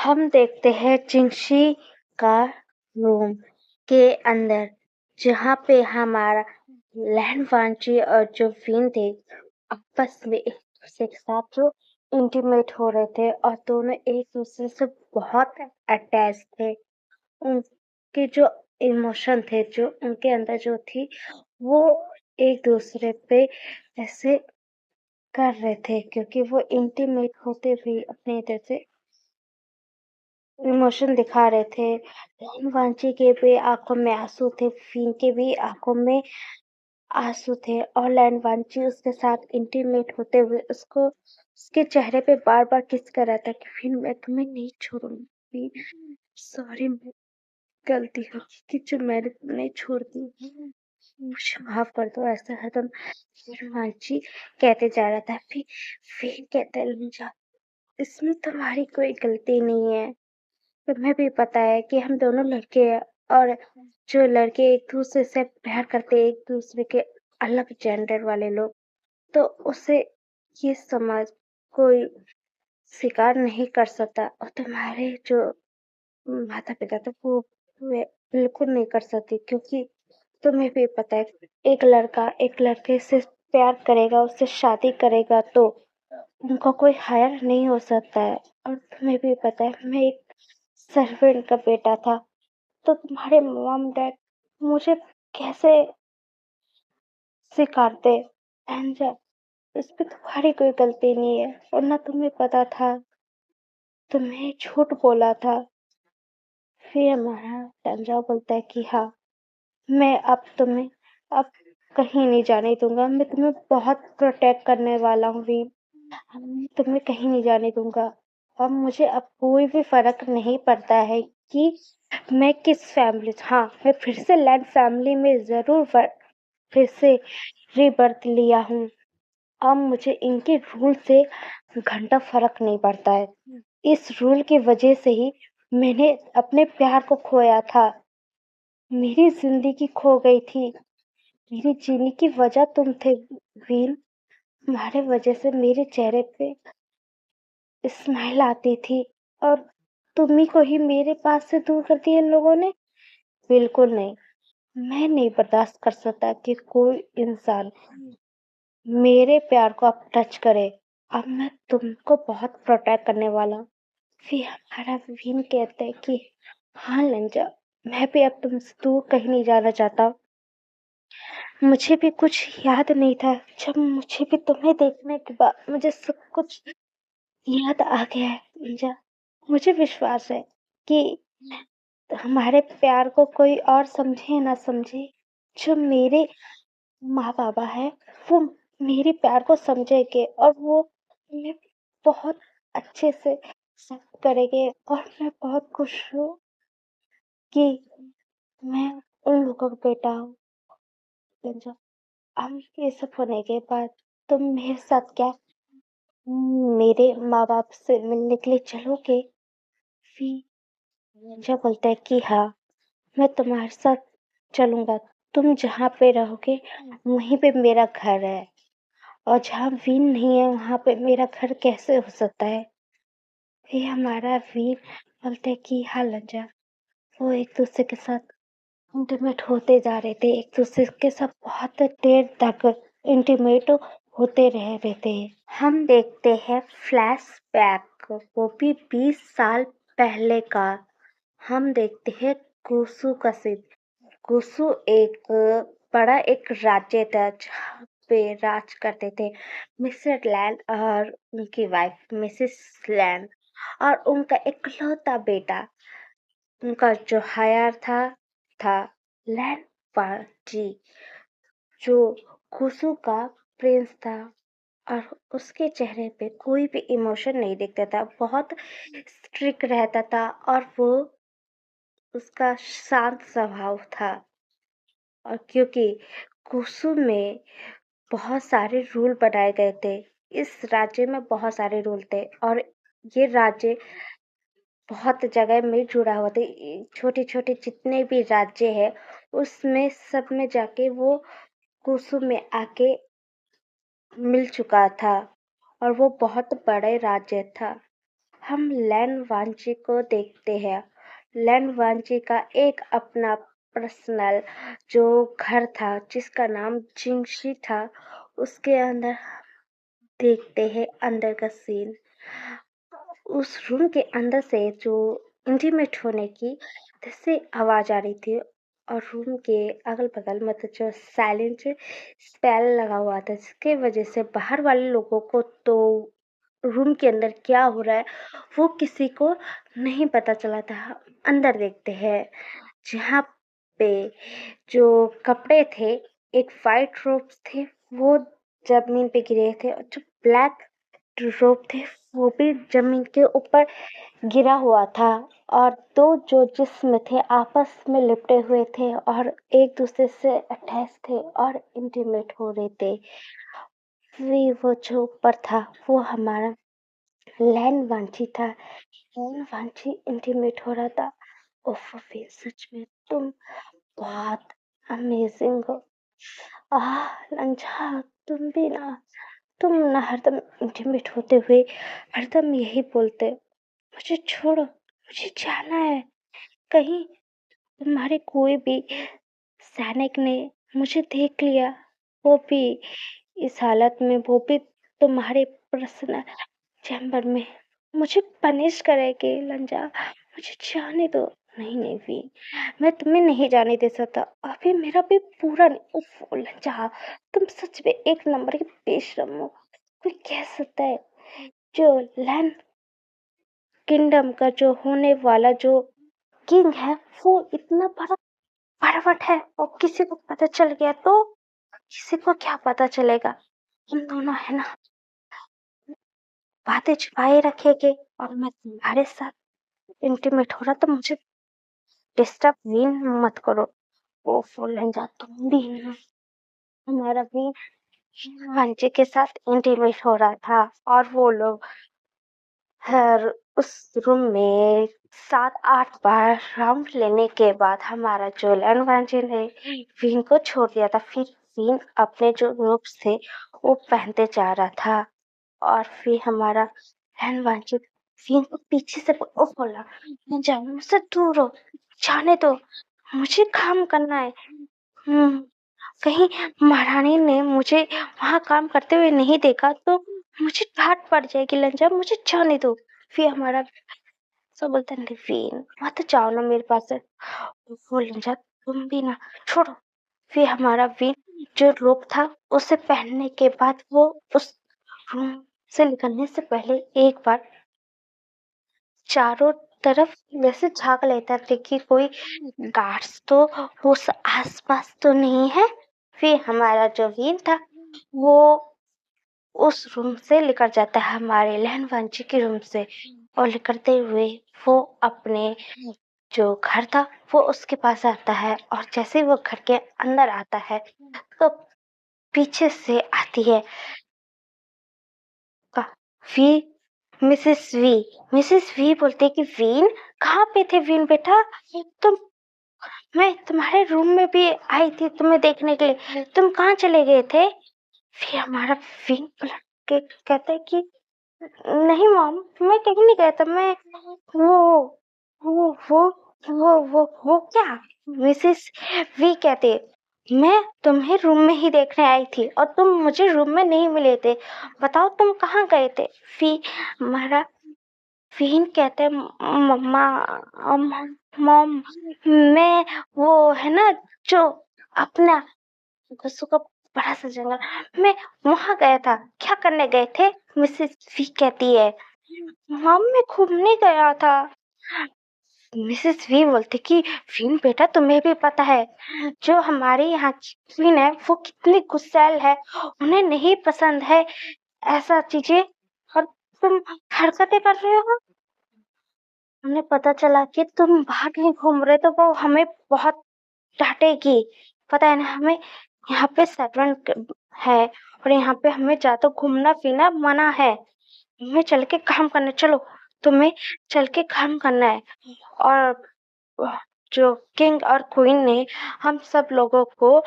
हम देखते हैं चिंगशी का रूम के अंदर जहाँ पे हमारा लैन वांची और जो विन थे आपस में एक दूसरे के साथ जो इंटीमेट हो रहे थे और दोनों एक दूसरे से बहुत अटैच थे। उनके जो इमोशन थे, जो उनके अंदर जो थी, वो एक दूसरे पे ऐसे कर रहे थे क्योंकि वो इंटीमेट होते हुए अपने इधर से इमोशन दिखा रहे थे। वांची के भी आंखों में आंसू थे, फिन के भी आंखों में आंसू थे और लैंड वांची उसके साथ इंटीमेट होते हुए उसके चेहरे पे बार बार किस कर रहा था कि फिर मैं तुम्हें नहीं छोड़ूंगी, सॉरी, मैं गलती हो गई कि जो मैंने तुम्हें नहीं छोड़ दी, मुझे माफ कर दो। ऐसा हरदम वांची कहते जा रहा था। फिर कहते लंजा, इसमें तुम्हारी कोई गलती नहीं है, तुम्हें भी पता है कि हम दोनों लड़के हैं और जो लड़के एक दूसरे से प्यार करते, एक दूसरे के अलग जेंडर वाले लोग, तो उसे ये समाज कोई स्वीकार नहीं कर सकता और तुम्हारे जो माता पिता थे वे बिल्कुल नहीं कर सकते क्योंकि तुम्हें भी पता है एक लड़का एक लड़के से प्यार करेगा, उससे शादी करेगा तो उनका कोई हायर नहीं हो सकता है। और तुम्हें भी पता है मैं एक सर्वेंट का बेटा था, तो तुम्हारे मॉम डैड मुझे कैसे सिखाते? एंजल, इस पे तुम्हारी कोई गलती नहीं है, वरना तुम्हें पता था, तुम्हें झूठ बोला था। फिर हमारा एंजल बोलता है कि हाँ, मैं अब कहीं नहीं जाने दूंगा, मैं तुम्हें बहुत प्रोटेक्ट करने वाला हूँ वी, मैं तुम्हें कहीं नहीं जाने दूंगा। अब मुझे अब कोई भी फर्क नहीं पड़ता है कि मैं किस फैमिली, हाँ, मैं फिर से लैंड फैमिली में जरूर फिर से रीबर्थ लिया हूँ। अब मुझे इनके रूल से घंटा फर्क नहीं पड़ता है। इस रूल की वजह से ही मैंने अपने प्यार को खोया था, मेरी जिंदगी खो गई थी, मेरी जीने की वजह तुम थे वीर। तुम्हारे वजह से मेरे चेहरे पे स्माइल आती थी और तुम्ही को ही मेरे पास से दूर कर दिया इन लोगों ने। बिल्कुल नहीं, मैं नहीं बर्दाश्त कर सकता कि कोई इंसान मेरे प्यार को अब टच करे। अब मैं तुमको बहुत प्रोटेक्ट करने वाला हूँ। फिर हमारा विन कहते हैं कि हाँ लंजा, मैं भी अब तुमसे दूर कहीं नहीं जाना चाहता। मुझे भी कुछ याद नहीं था, जब मुझे भी तुम्हें देखने के बाद मुझे सब कुछ याद आ गया है लंजा। मुझे विश्वास है कि हमारे प्यार को कोई और समझे ना समझे, जो मेरे माँ बाबा है वो मेरे प्यार को समझेंगे और वो मैं बहुत अच्छे से सब करेंगे और मैं बहुत खुश हूँ कि मैं उन लोगों का बेटा हूँ। लंजा, अब ये सब होने के बाद तुम मेरे साथ क्या मेरे माँ बाप से मिलने के लिए चलोगे? फिर लंजा बोलता है कि हाँ, मैं तुम्हारे साथ चलूंगा, तुम जहाँ पे रहोगे वहीं पे मेरा घर है और जहाँ वीन नहीं है वहां पे मेरा घर कैसे हो सकता है? फिर हमारा वीन बोलते कि हाँ लज्जा, वो एक दूसरे के साथ इंटीमेट होते जा रहे थे, एक दूसरे के साथ बहुत देर तक इंटीमेट होते रह रहे थे। हम देखते हैं फ्लैशबैक, वो भी 20 साल पहले का। हम देखते हैं कुसु का सीन। कुसु एक राज्य था जहाँ पे राज करते थे मिस्टर लैंड और उनकी वाइफ मिसेस लैंड और उनका इकलौता बेटा, उनका जो हायर था लैंड पाजी, जो कुसु का प्रिंस था और उसके चेहरे पे कोई भी इमोशन नहीं दिखता था, बहुत स्ट्रिक्ट रहता था और वो उसका शांत स्वभाव था। और क्योंकि कुसुम में बहुत सारे रूल बनाए गए थे, इस राज्य में बहुत सारे रूल थे और ये राज्य बहुत जगह में जुड़ा हुआ था। छोटे छोटे जितने भी राज्य है उसमें सब में जाके वो कुसुम में आके मिल चुका था और वो बहुत बड़े राज्य था। हम लैन वांची को देखते हैं। लैन वांची का एक अपना पर्सनल जो घर था जिसका नाम जिंगशी था, उसके अंदर देखते हैं अंदर का सीन। उस रूम के अंदर से जो इंटीमेट होने की जैसे आवाज आ रही थी, और रूम के अगल बगल मतलब जो साइलेंट स्पेल लगा हुआ था, जिसके वजह से बाहर वाले लोगों को तो रूम के अंदर क्या हो रहा है वो किसी को नहीं पता चला था। अंदर देखते हैं जहाँ पे जो कपड़े थे, एक वाइट रोब्स थे, वो जमीन पे गिरे थे, और जो ब्लैक रोब थे वो भी जमीन के ऊपर गिरा हुआ था, और दो जो जिस्म थे आपस में लिपटे हुए थे और एक दूसरे से अटैच थे और इंटीमेट हो रहे थे। वो जो ऊपर था वो हमारा लैन वांची था। लैन वांची इंटीमेट हो रहा था। ओफ सच में तुम बहुत अमेजिंग हो। लंजा, तुम ना हरदम इंटीमेट होते हुए हरदम यही बोलते, मुझे छोड़ो, मुझे जाना है। कहीं तुम्हारे कोई भी सैनिक ने मुझे देख लिया, वो भी इस हालत में, वो भी तुम्हारे पर्सनल चैम्बर में, मुझे पनिश करेगी। लंजा, मुझे जाने दो। नहीं नहीं वी, मैं तुम्हें नहीं जाने दे सकता। अभी मेरा भी पूरा नहीं। उफ लंजा, तुम सच में एक नंबर की बेशरम हो। कोई कह सकता है जो लैंड किंगडम का जो होने वाला जो किंग है वो इतना बड़ा फटाफट है, और किसी को पता चल गया तो किसी को क्या पता चलेगा। हम दोनों है ना बातें छुपाए रखेंगे, और मैं तुम्हारे साथ इंटीमेट हो रहा तो मुझे डिस्टर्ब भी मत करो। ओ फुलेंजा, तुम भी ना। हमारा भी वांचे के साथ इंटीमेट हो रहा था, और वो लोग हर उस रूम में 7-8 बार राउंड लेने के बाद हमारा जो लैन वांचे ने वीन को छोड़ दिया था। फिर वीन अपने जो रूप्स थे वो पहनते जा रहा था, और फिर हमारा लैन वांचे वीन को पीछे से बोला, जाओ मुझसे दूर हो, जाने दो, मुझे काम करना है। कहीं महारानी ने मुझे वहां काम करते हुए नहीं देखा तो मुझे डांट पड़ जाएगी। लंजा, मुझे जाने दो। फिर हमारा सब बोलते हैं, वीन मत जाओ ना मेरे पास से। वो लंजा, तुम भी ना, छोड़ो। फिर हमारा वीन जो रोप था उसे पहनने के बाद वो उस रूम से निकलने से पहले एक बार चारों तरफ वैसे झांक लेता था कि कोई गार्ड्स तो उस आसपास तो नहीं है। फिर हमारा जो वीन था वो उस रूम से निकल जाता है, हमारे लहन वांची के रूम से, और निकलते हुए वो अपने जो घर था वो उसके पास आता है, और जैसे ही वो घर के अंदर आता है तो पीछे से आती है वी, मिसेस वी बोलते कि वीन कहाँ पे थे वीन बेटा, तुम, मैं तुम्हारे रूम में भी आई थी तुम्हें देखने के लिए, तुम कहाँ चले गए थे। फिर हमारा वीन पलट के कहता है कि नहीं मॉम, मैं कहीं नहीं गया था, मैं वो वो वो क्या। मिसेस वी कहते, मैं तुम्हें रूम में ही देखने आई थी और तुम मुझे रूम में नहीं मिले थे, बताओ तुम कहाँ गए थे। फिर हमारा वीन कहते मम्मा, मॉम, मैं वो है ना जो अपना गुस्सों का बड़ा सा जंगल, मैं वहां गया था। क्या करने गए थे। मिसेस वी कहती है, मॉम मैं घूमने गया था। मिसेस वी बोलते कि वीन बेटा तुम्हें भी पता है जो हमारे यहाँ की क्वीन है वो कितनी गुस्सैल है, उन्हें नहीं पसंद है ऐसा चीजें, और तुम हरकतें कर रहे हो। हमें पता चला कि तुम बाहर कहीं घूम रहे तो वो हमें बहुत डांटेगी। पता है ना, हमें यहाँ पे सर्वेंट है, और यहाँ पे हमें ज्यादा घूमना फिरना मना है। हमें चल के काम करना, चलो तुम्हें चल के काम करना है। और जो किंग और क्वीन ने हम सब लोगों को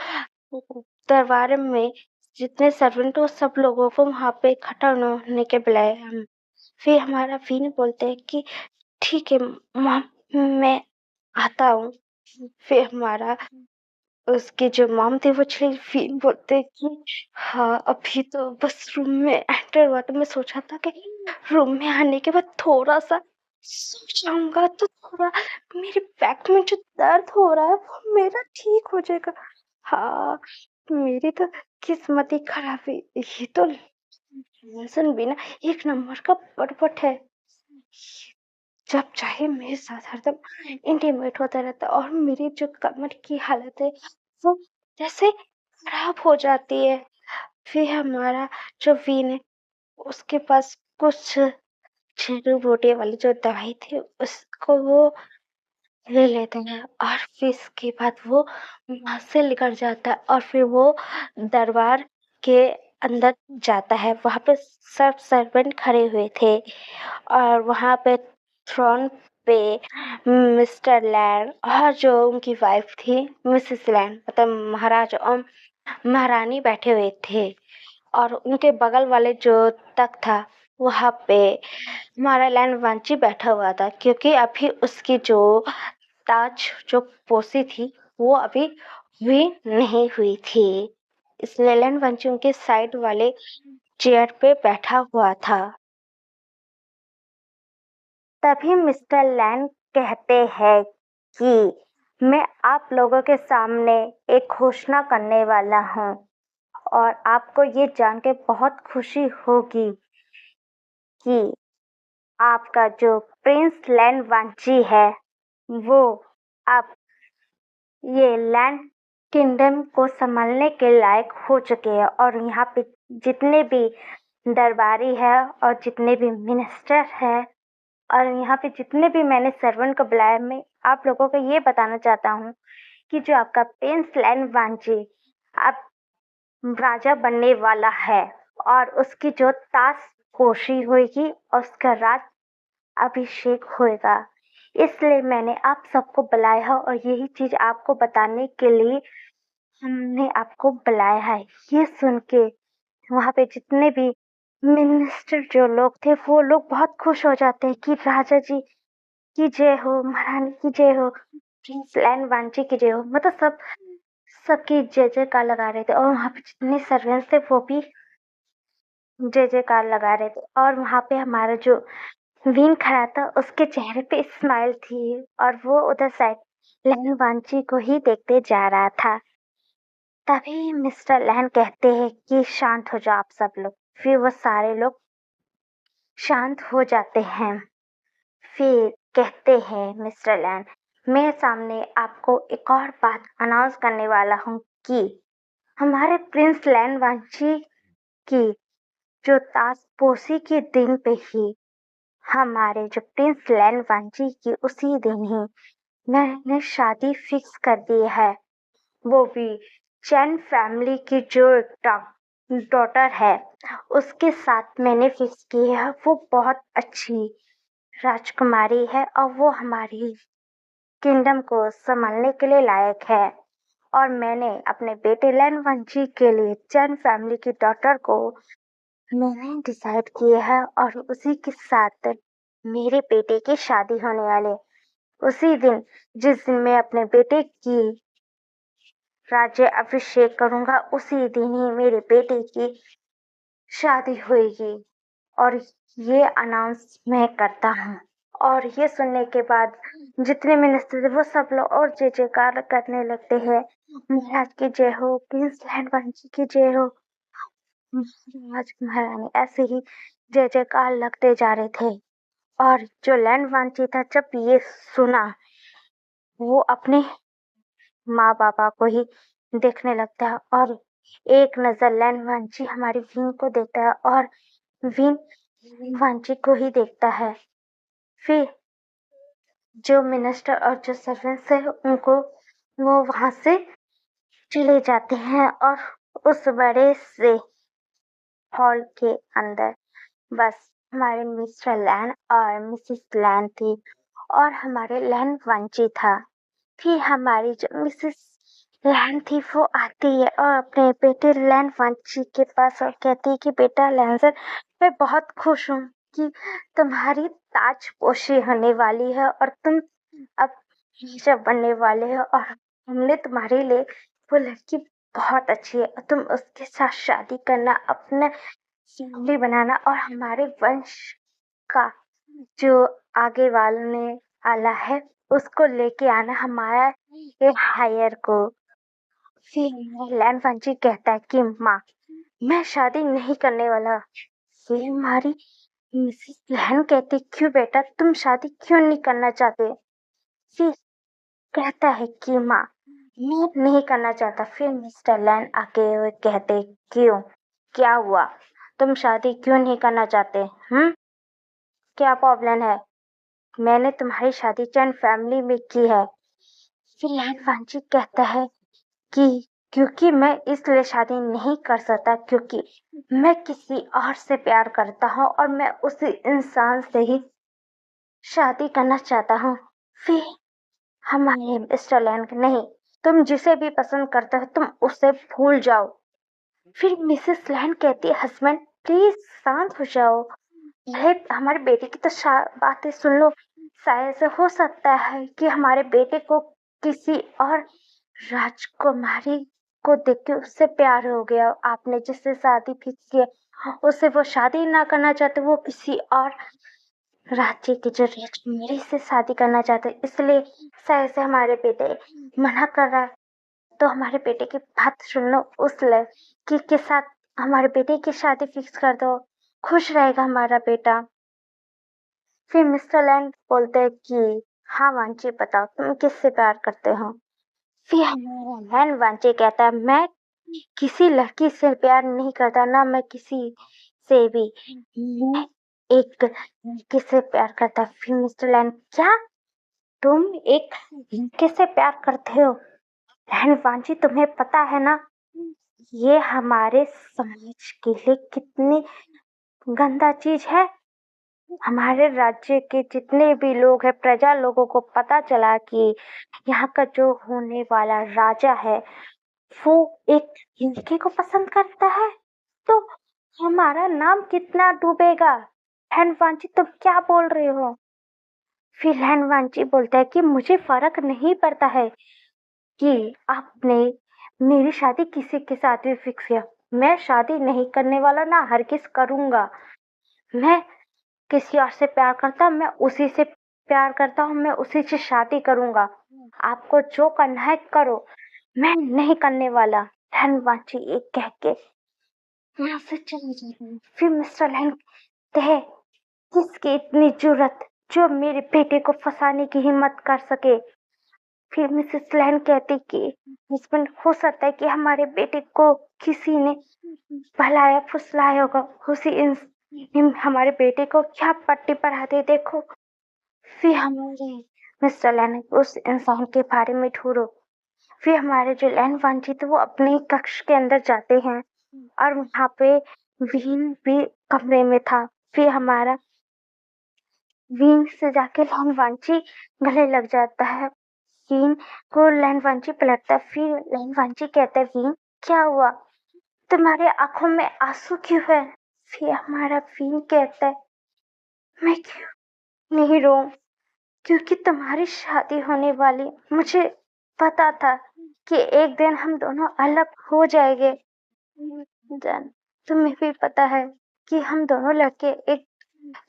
दरबार में जितने सर्वेंट हो सब लोगों को वहां पे इकट्ठा होने के बुलाए। हम फिर हमारा वीन बोलता है कि ठीक है मॉम, मैं आता हूँ। फिर हमारा उसके जो मॉम थे वो चले, वीन बोलते हैं कि हाँ, अभी तो बस रूम में एंटर हुआ तो मैं सोचा था कि रूम में आने के बाद थोड़ा-सा सो जाऊँगा तो थोड़ा मेरे बैक में जो दर्द हो रहा है वो मेरा ठीक हो जाएगा। हाँ, मेरी तो किस्मत ही खराब है। ये तो लहसुन भी ना एक नंबर का बटपट है। जब चाहे मेरे साथ हरदम इंटीमेट होता रहता है और मेरी जो कमर की हालत है वो जैसे खराब हो जाती है। फिर हमारा जो वीन है उसके पास कुछ जड़ी-बूटी वाली जो दवाई थी उसको वो ले लेते हैं और फिर इसके बाद वो वहाँ से निकल जाता है और फिर वो दरबार के अंदर जाता है। वहाँ पे सब सर्वेंट खड़े हुए थे और वहाँ पे थ्रोन पे मिस्टर लैंड और जो उनकी वाइफ थी मिसेस लैंड, मतलब महाराज और महारानी बैठे हुए थे और उनके बगल वाले जो तख्त था वहाँ पे हमारा लैंड वांची बैठा हुआ था, क्योंकि अभी उसकी जो ताज जो पोसी थी वो अभी हुई नहीं हुई थी, इसलिए लैंड वांची उनके साइड वाले चेयर पे बैठा हुआ था। तभी मिस्टर लैंड कहते हैं कि मैं आप लोगों के सामने एक घोषणा करने वाला हूँ और आपको ये जान के बहुत खुशी होगी कि आपका जो प्रिंस लैंड वांची है वो अब ये लैंड किंगडम को संभालने के लायक हो चुके हैं और यहाँ पे जितने भी दरबारी है और जितने भी मिनिस्टर है और यहाँ पे जितने भी मैंने सर्वेंट को बुलाया, मैं आप लोगों को ये बताना चाहता हूँ कि जो आपका प्रिंस लैंड वांची अब राजा बनने वाला है और उसकी जो ताजपोशी होगी और उसका राज अभिषेक होएगा। इसलिए मैंने आप सबको बुलाया है और यही चीज आपको बताने के लिए हमने आपको बुलाया है। ये सुन के वहाँ पे जितने भी मिनिस्टर जो लोग थे वो लोग बहुत खुश हो जाते हैं कि राजा जी की जय हो, महारानी की जय हो, प्रिंस लैंड वांची की जय हो। मतलब सबकी जय जयकार लगा रहे थे और वहाँ पे जितने सर्वेंट्स थे वो भी जय जयकार लगा रहे थे और वहाँ पे हमारा जो विन खड़ा था उसके चेहरे पे स्माइल थी और वो उधर साइड लैन वांची को ही देखते जा रहा था। तभी मिस्टर लैन कहते हैं कि शांत हो जाओ आप सब लोग। फिर वो सारे लोग शांत हो जाते हैं। फिर कहते हैं मिस्टर लैन, मैं सामने आपको एक और बात अनाउंस करने वाला हूँ कि हमारे प्रिंस लैन वांची की जो ताजपोशी के दिन पे ही हमारे जो प्रिंस लैन वांची की उसी दिन ही मैंने शादी फिक्स कर दी है, वो भी चैन फैमिली की जो डॉटर है उसके साथ मैंने फिक्स की है। वो बहुत अच्छी राजकुमारी है और वो हमारी किंगडम को संभालने के लिए लायक है और मैंने अपने बेटे लैन वांची के लिए चैन फैमिली की डॉटर को मैंने डिसाइड किया है और उसी के साथ मेरे बेटे की शादी होने वाले उसी दिन, जिस दिन मैं अपने बेटे की राज्य अभिषेक करूंगा उसी दिन ही मेरे बेटे की शादी होगी और ये अनाउंस मैं करता हूँ। और ये सुनने के बाद जितने मिनिस्टर थे वो सब लोग और जय जयकार करने लगते हैं, महाराज की जय हो, प्रिंस लैंड वांची की जय हो, महाराज महारानी, ऐसे ही जय जयकार लगते जा रहे थे। और जो लैंड वांची था जब ये सुना वो अपने माँ पापा को ही देखने लगता है और एक नजर लैंड वांची हमारी विंग को देखता है और विंग वांची को ही देखता है। फिर जो मिनिस्टर और जो सर्वेंट्स है उनको वो वहां से चले जाते हैं और उस बड़े से हॉल के अंदर बस हमारे मिस्टर लैन और मिसेस लैन थी और हमारे लैन वांची था। फिर हमारी जो मिसेस लैन थी वो आती है और अपने बेटे लैन वांची के पास और कहती है कि बेटा लैंसर, मैं बहुत खुश हूँ कि तुम्हारी ताजपोशी होने वाली है और तुम अब राजा बनने वाले हो, और हमने तुम्हारे लिए वो लड़की बहुत अच्छी है और तुम उसके साथ शादी करना, अपना फैमिली बनाना और हमारे वंश का जो आगे वाले आला है उसको लेके आना हमारा ये हायर को। फिर लैन फंची कहता है कि माँ, मैं शादी नहीं करने वाला। फिर हमारी मिसेस लैन कहती, क्यों बेटा, तुम शादी क्यों नहीं करना चाहते? फिर कहता है कि माँ, मैं नहीं करना चाहता। फिर मिस्टर लैन आके हुए कहते, क्यों, क्या हुआ, तुम शादी क्यों नहीं करना चाहते? क्या प्रॉब्लम है? मैंने तुम्हारी शादी जॉइंट फैमिली में की है। फिर लैन वांची कहता है कि क्योंकि मैं इसलिए शादी नहीं कर सकता क्योंकि मैं किसी और से प्यार करता हूँ और मैं उसी इंसान से ही शादी करना चाहता हूँ। फिर हमारे मिस्टर लैन, नहीं, तुम जिसे भी पसंद करते हो तुम उसे भूल जाओ। फिर मिसेस लैन कहती है, हस्बैंड प्लीज शांत हो जाओ, पहले हमारे बेटे की तो बातें सुन लो। शायद से हो सकता है कि हमारे बेटे को किसी और राजकुमारी को देख के उससे प्यार हो गया। आपने जिससे शादी फिक्स किया उससे वो शादी ना करना चाहते, वो किसी और राज्य की जो राजकुमारी से शादी करना चाहते, इसलिए शायद से हमारे बेटे मना कर रहा है। तो हमारे बेटे की बात सुन लो, उस लड़की के साथ हमारे बेटे की शादी फिक्स कर दो, खुश रहेगा हमारा बेटा। फिर मिस्टर लैंड बोलते हैं कि हाँ वांची, बताओ तुम किससे प्यार करते हो? फिर हमारा लैंड वांची कहता है, मैं किसी लड़की से प्यार नहीं करता, ना मैं किसी से भी, मैं एक लड़की से प्यार करता। फिर मिस्टर लैंड, क्या तुम एक लड़के से प्यार करते हो? लैंड वांची, तुम्हें पता है ना ये हमारे समाज के लिए कितनी गंदा चीज है। हमारे राज्य के जितने भी लोग हैं, प्रजा लोगों को पता चला कि यहाँ का जो होने वाला राजा है वो एक लड़के को पसंद करता है, तो हमारा नाम कितना डूबेगा। हैनवांची, तुम क्या बोल रहे हो? फिर हैनवांची बोलता है कि मुझे फर्क नहीं पड़ता है कि आपने मेरी शादी किसी के साथ भी फिक्स किया। मैं शादी नहीं करने वाला, ना हरगिज करूंगा। मैं किसी और से प्यार करता हूँ, मैं उसी से प्यार करता हूँ, मैं उसी से शादी करूंगा। आपको जो करना है करो, मैं नहीं करने वाला। धनवाची एक कह के यहाँ से चले जाते हैं। फिर मिस्टर लैंग कहते हैं, किसकी इतनी जुर्रत जो मेरे बेटे को फंसाने की हिम्मत कर सके? फिर मिसेस लैंग कहती कि हस्बैंड, हो सकता है कि हमारे बेटे को किसी ने बहलाया फुसलाया होगा, उसी हमारे बेटे को क्या पट्टी पढ़ाते देखो। फिर हमारे मिस्टर लैन उस इंसान के बारे में ढूंढो। फिर हमारे जो लैन वांछित वो अपने कक्ष के अंदर जाते हैं और वहां पे वीन भी कमरे में था। फिर हमारा वीन से जाके लैन वांची गले लग जाता है। वीन को लैन वांची पलटता है। फिर लैन वांची कहता है, वीन क्या हुआ, तुम्हारे आंखों में आंसू क्यों है? फिर हमारा वीन कहता है, मैं क्यों नहीं रो, क्योंकि तुम्हारी शादी होने वाली, मुझे पता था कि एक दिन हम दोनों अलग हो जाएंगे। जान, तुम्हें भी पता है कि हम दोनों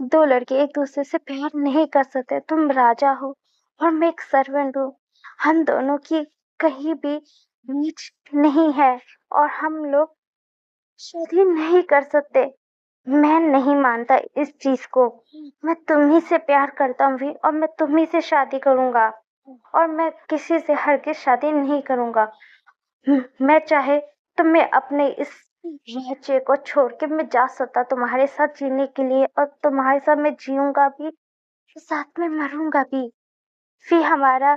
दो लड़के एक दूसरे से प्यार नहीं कर सकते। तुम राजा हो और मैं एक सर्वेंट हूँ। हम दोनों की कहीं भी रीच नहीं है और हम लोग शादी नहीं कर सकते। मैं नहीं मानता इस चीज को। मैं तुम्ही से प्यार करता हूँ भी, और मैं तुम्ही से शादी करूंगा और मैं किसी से हरगिज शादी नहीं करूंगा। मैं चाहे तो मैं अपने इस राज्य को छोड़ के मैं जा सकता तुम्हारे साथ जीने के लिए, और तुम्हारे साथ मैं जीऊंगा भी, साथ में मरूंगा भी। फिर हमारा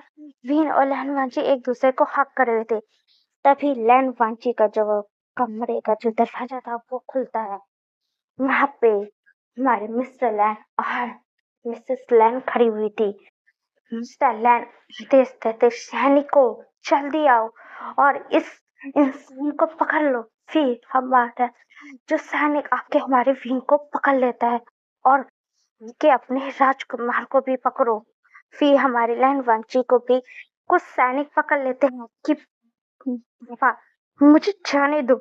वीन और लैन वांची एक दूसरे को हक कर रहे थे। तभी लैन वांची का जो कमरे का जो दरवाजा था वो खुलता है। वहां पे हमारे मिस्टर लैन और मिसेस लैन खड़ी हुई थी। मिस्टर लैन तेज कहते, सैनिकों जल्दी आओ और इस इंसान को पकड़ लो। फिर हमारा जो सैनिक आके हमारे विंग को पकड़ लेता है और कि अपने राजकुमार को भी पकड़ो। फिर हमारे लैंडवांची को भी कुछ सैनिक पकड़ लेते हैं कि पापा मुझे जाने दो,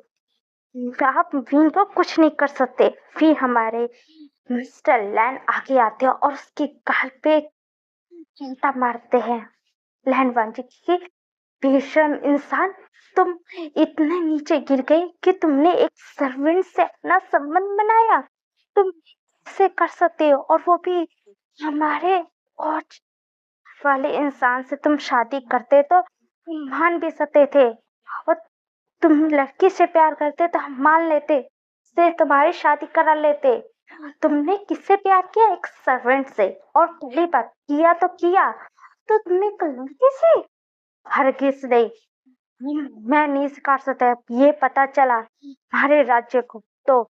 आप वीन को कुछ नहीं कर सकते। फिर हमारे मिस्टर लैंड आगे आते हैं और उसके गाल पे चींटा मारते हैं। लैंडवांची की बेशर्म इंसान, तुम इतने नीचे गिर गए कि तुमने एक सर्वेंट से अपना संबंध बनाया। तुम ऐसे कर सकते हो, और वो भी हमारे और वाले इंसान से तुम शादी करते तो मान भी सकते थे, और तुम लड़की से प्यार करते तो हम मान लेते, से तुम्हारी शादी करा लेते। तुमने किससे प्यार किया? एक सर्वेंट से। और पहली बात किया तो किया, तो तुमने एक लड़की से? हरगिज नहीं। मैं नहीं कर सकता। ये पता चला हमारे राज्य को तो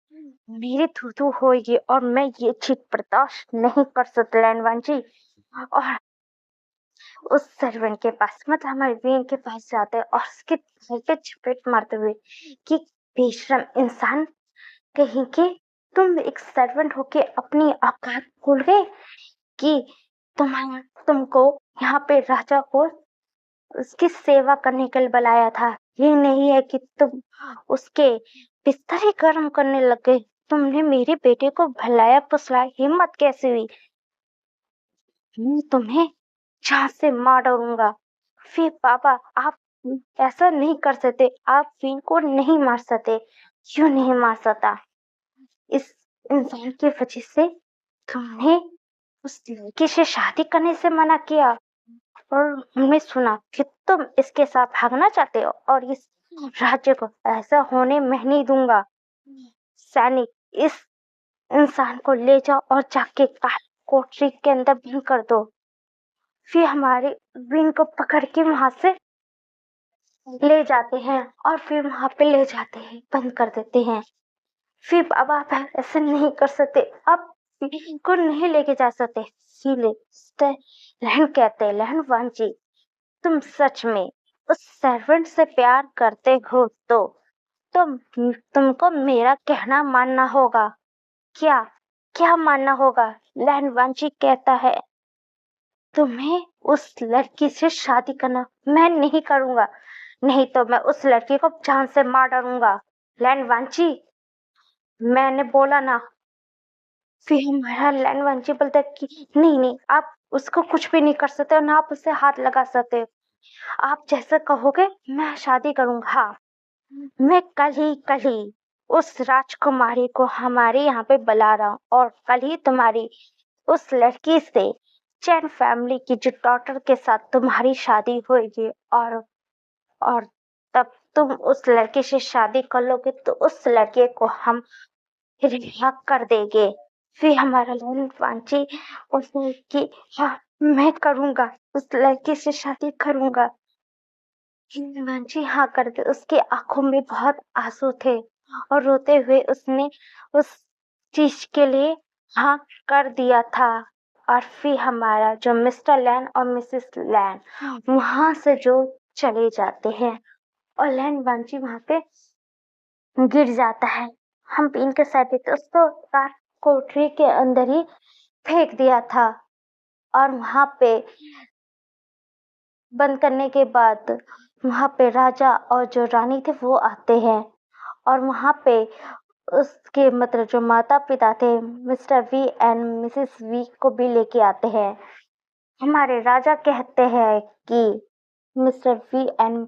मेरी थू होगी, और मैं ये चीज बर्दाश्त नहीं कर सकता लैंडवांची। और उस सर्वेंट के पास, मतलब हमारे वीर के पास जाते हैं और उसके घर पे चपेट मारते हुए कि बेशरम इंसान कहीं के, तुम एक सर्वेंट होके अपनी औकात भूल गए कि तुमको यहाँ पे राजा को उसकी सेवा करने के लिए बुलाया था। ये नहीं है कि तुम उसके बिस्तर ही गर्म करने लग गए। तुमने मेरे बेटे को भलाया फुसलाया, हिम्मत कैसे हुई? मैं तुम्हें जान से मार डालूंगा। फिर पापा आप ऐसा नहीं कर सकते, आप फिन को नहीं मार सकते। क्यों नहीं मार सकता? इस इंसान की वजह से तुमने उस लड़की से शादी करने से मना किया, और हमने सुना कि तुम इसके साथ भागना चाहते हो, और इस राज्य को ऐसा होने मैं नहीं दूंगा। सैनिक, इस इंसान को ले जाओ और जाके काल कोठरी के अंदर बंद कर दो। फिर हमारे विन को पकड़ के वहां से ले जाते हैं, और फिर वहां पे ले जाते हैं, बंद कर देते हैं। फिर बाबा आप ऐसे नहीं कर सकते, आप विन को नहीं लेके जा सकते। इसीलिए लहन कहते हैं, लहन वांची, तुम सच में उस सर्वेंट से प्यार करते हो तो तुमको मेरा कहना मानना होगा। क्या क्या मानना होगा? लैंडवांची कहता है, तुम्हें उस लड़की से शादी करना। मैं नहीं करूंगा, नहीं तो मैं उस लड़की को जान से मार डालूंगा। लैंडवांची, मैंने बोला ना। फिर हमारा लैंडवांची बोलता है कि नहीं नहीं, आप उसको कुछ भी नहीं कर सकते, और ना आप उससे हाथ लगा सकते हो। आप जैसा कहोगे मैं शादी करूंगा। हाँ, मैं कल ही उस राजकुमारी को हमारे यहाँ पे बुला रहा हूँ, और कल ही तुम्हारी उस लड़की से, चैन फैमिली की जो डॉटर के साथ तुम्हारी शादी होगी। और तब तुम उस लड़के से शादी कर लोगे तो उस लड़के को हम रिहा कर देंगे। फिर हमारा लोन वांची उसने कि हाँ, मैं करूंगा, उस लड़के से शादी करूंगा। हिमांशी हाँ कर दे। उसकी आंखों में बहुत आंसू थे, और रोते हुए उसने उस चीज के लिए हाँ कर दिया था। और फिर हमारा जो मिस्टर लैन और मिसेस लैन वहां से जो चले जाते हैं, और लैन बांची वहां पे गिर जाता है। हम पिन के साथ थे, उसको कार कोठरी के अंदर ही फेंक दिया था। और वहां पे बंद करने के बाद वहां पे राजा और जो रानी थे वो आते हैं, और वहां पे उसके मतलब जो माता पिता थे Mr V and Mrs V को भी लेके आते हैं। हमारे राजा कहते हैं कि Mr V and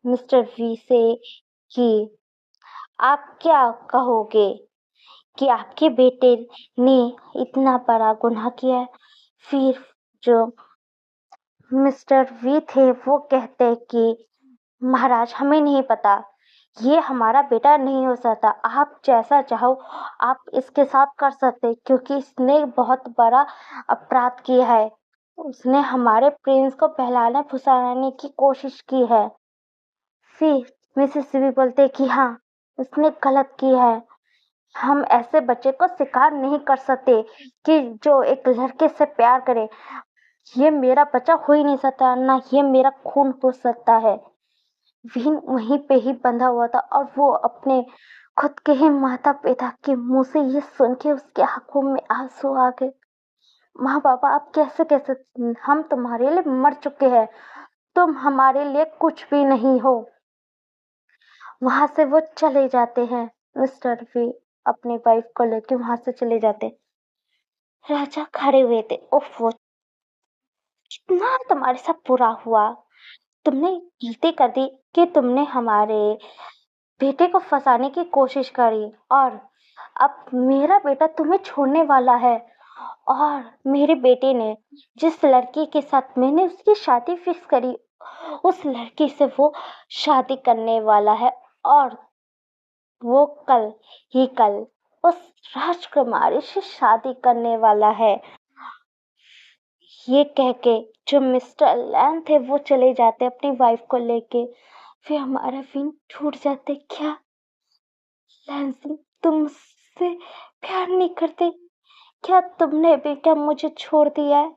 Mr V से कि आप क्या कहोगे कि आपके बेटे ने इतना बड़ा गुनाह किया है? फिर जो मिस्टर वी थे वो कहते कि महाराज हमें नहीं पता, ये हमारा बेटा नहीं हो सकता। आप जैसा चाहो आप इसके साथ कर सकते, क्योंकि इसने बहुत बड़ा अपराध किया है। उसने हमारे प्रिंस को बहलाने फुसलाने की कोशिश की है। फिर मिसेस वी बोलते कि हाँ, उसने गलत की है। हम ऐसे बच्चे को स्वीकार नहीं कर सकते कि जो एक लड़के से प्यार करे। ये मेरा बच्चा हो ही नहीं सकता, ना ये मेरा खून हो सकता है। विन वहीं पे ही बंधा हुआ था, और वो अपने खुद के ही माता पिता के मुंह से ये सुन के उसके आंखों में आंसू आ गए। माँ बाबा आप कैसे हम तुम्हारे लिए मर चुके हैं, तुम हमारे लिए कुछ भी नहीं हो। वहां से वो चले जाते हैं, मिस्टर वी अपनी वाइफ को लेके वहां से चले जाते। राजा खड़े हुए थे। उफ, वो कितना तुम्हारे साथ बुरा हुआ, तुमने गलती कर दी कि तुमने हमारे बेटे को फंसाने की कोशिश करी, और अब मेरा बेटा तुम्हें छोड़ने वाला है। और मेरे बेटे ने जिस लड़की के साथ मैंने उसकी शादी फिक्स करी, उस लड़की से वो शादी करने वाला है, और वो कल उस राजकुमारी से शादी करने वाला है। ये कह के जो मिस्टर लैन थे वो चले जाते अपनी वाइफ को लेके। फिर हमारा फिन छूट जाते। क्या लैन सिंह, तुम मुझसे प्यार नहीं करते? क्या तुमने भी क्या मुझे छोड़ दिया है?